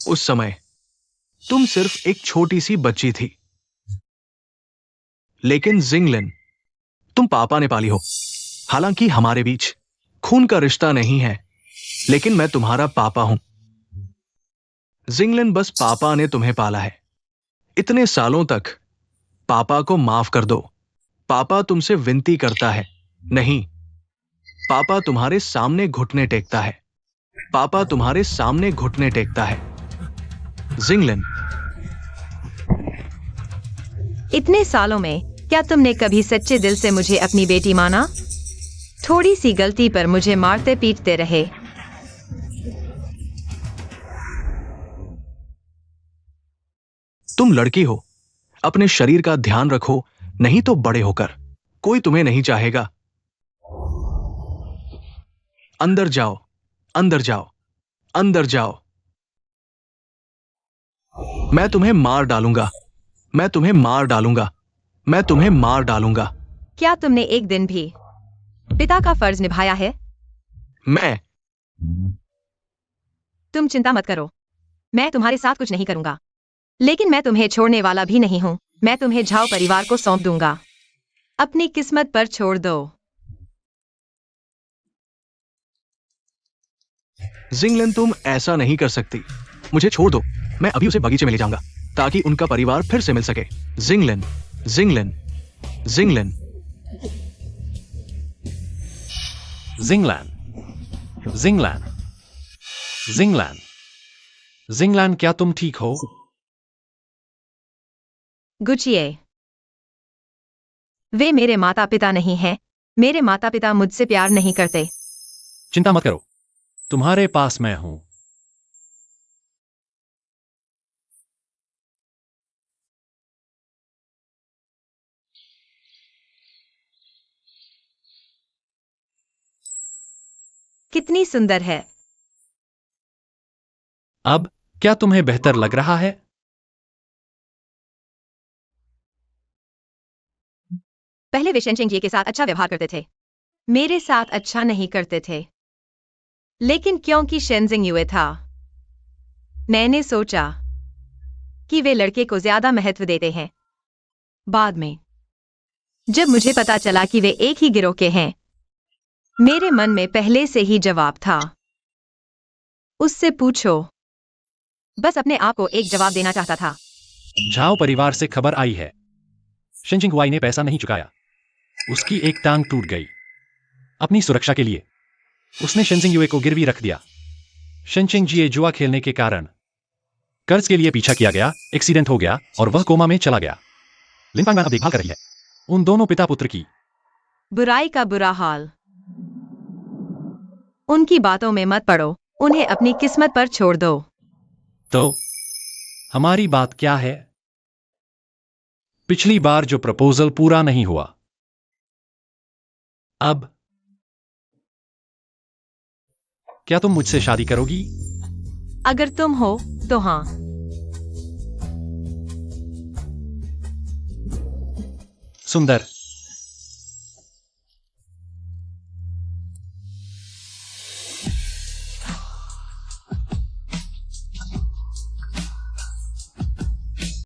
उस समय तुम सिर्फ एक छोटी सी बच्ची थी। लेकिन जिंगलन, तुम पापा ने पाली हो। हालांकि हमारे बीच खून का रिश्ता नहीं है, लेकिन मैं तुम्हारा पापा हूं। जिंगलन, बस पापा ने तुम्हें पाला है। इतने सालों तक पापा को माफ कर दो। पापा तुमसे विनती करता है। नहीं, पापा तुम्हारे सामने घुटने टेकता है। पापा तुम्हारे सामने घुटने टेकता है। जिंगलन, इतने सालों में क्या तुमने कभी सच्चे दिल से मुझे अपनी बेटी माना? थोड़ी सी गलती पर मुझे मारते पीटते रहे। तुम लड़की हो, अपने शरीर का ध्यान रखो, नहीं तो बड़े होकर कोई तुम्हें नहीं चाहेगा। अंदर जाओ, अंदर जाओ, अंदर जाओ। मैं तुम्हें मार डालूंगा। मैं तुम्हें मार डालूंगा। मैं तुम्हें मार डालूंगा। क्या तुमने एक दिन भी पिता का फर्ज निभाया है? तुम चिंता मत करो, मैं तुम्हारे साथ कुछ नहीं करूंगा। लेकिन मैं तुम्हें छोड़ने वाला भी नहीं हूं। मैं तुम्हें झाओ परिवार को सौंप दूंगा। अपनी किस्मत पर छोड़ दो। जिंगलन, तुम ऐसा नहीं कर सकती। मुझे छोड़ दो। मैं अभी उसे बगीचे में ले जाऊंगा ताकि उनका परिवार फिर से मिल सके। जिंगलन, जिंगलन, जिंगलन। जिंगलान, जिंगलान, जिंगलान, जिंगलान, क्या तुम ठीक हो? गुचिए, वे मेरे माता पिता नहीं हैं। मेरे माता पिता मुझसे प्यार नहीं करते। चिंता मत करो, तुम्हारे पास मैं हूं। कितनी सुंदर है। अब क्या तुम्हें बेहतर लग रहा है? पहले वे शेनचिंग जी के साथ अच्छा व्यवहार करते थे, मेरे साथ अच्छा नहीं करते थे। लेकिन क्योंकि शेनजिंग युए था, मैंने सोचा कि वे लड़के को ज्यादा महत्व देते हैं। बाद में जब मुझे पता चला कि वे एक ही गिरोह के हैं, मेरे मन में पहले से ही जवाब था। उससे पूछो। बस अपने आप को एक जवाब देना चाहता था। झाओ परिवार से खबर आई है। शेनचिंग हुआई ने पैसा नहीं चुकाया। उसकी एक टांग टूट गई। अपनी सुरक्षा के लिए उसने शेनजिंग युए को गिरवी रख दिया। शेनचिंग जी जुआ खेलने के कारण कर्ज के लिए पीछा किया गया, एक्सीडेंट हो गया और वह कोमा में चला गया। लिन फांगवान अब देखभाल कर रही है उन दोनों पिता पुत्र की। बुराई का बुरा हाल। उनकी बातों में मत पड़ो, उन्हें अपनी किस्मत पर छोड़ दो। तो हमारी बात क्या है? पिछली बार जो प्रपोजल पूरा नहीं हुआ, अब क्या तुम मुझसे शादी करोगी? अगर तुम हो तो हाँ। सुंदर।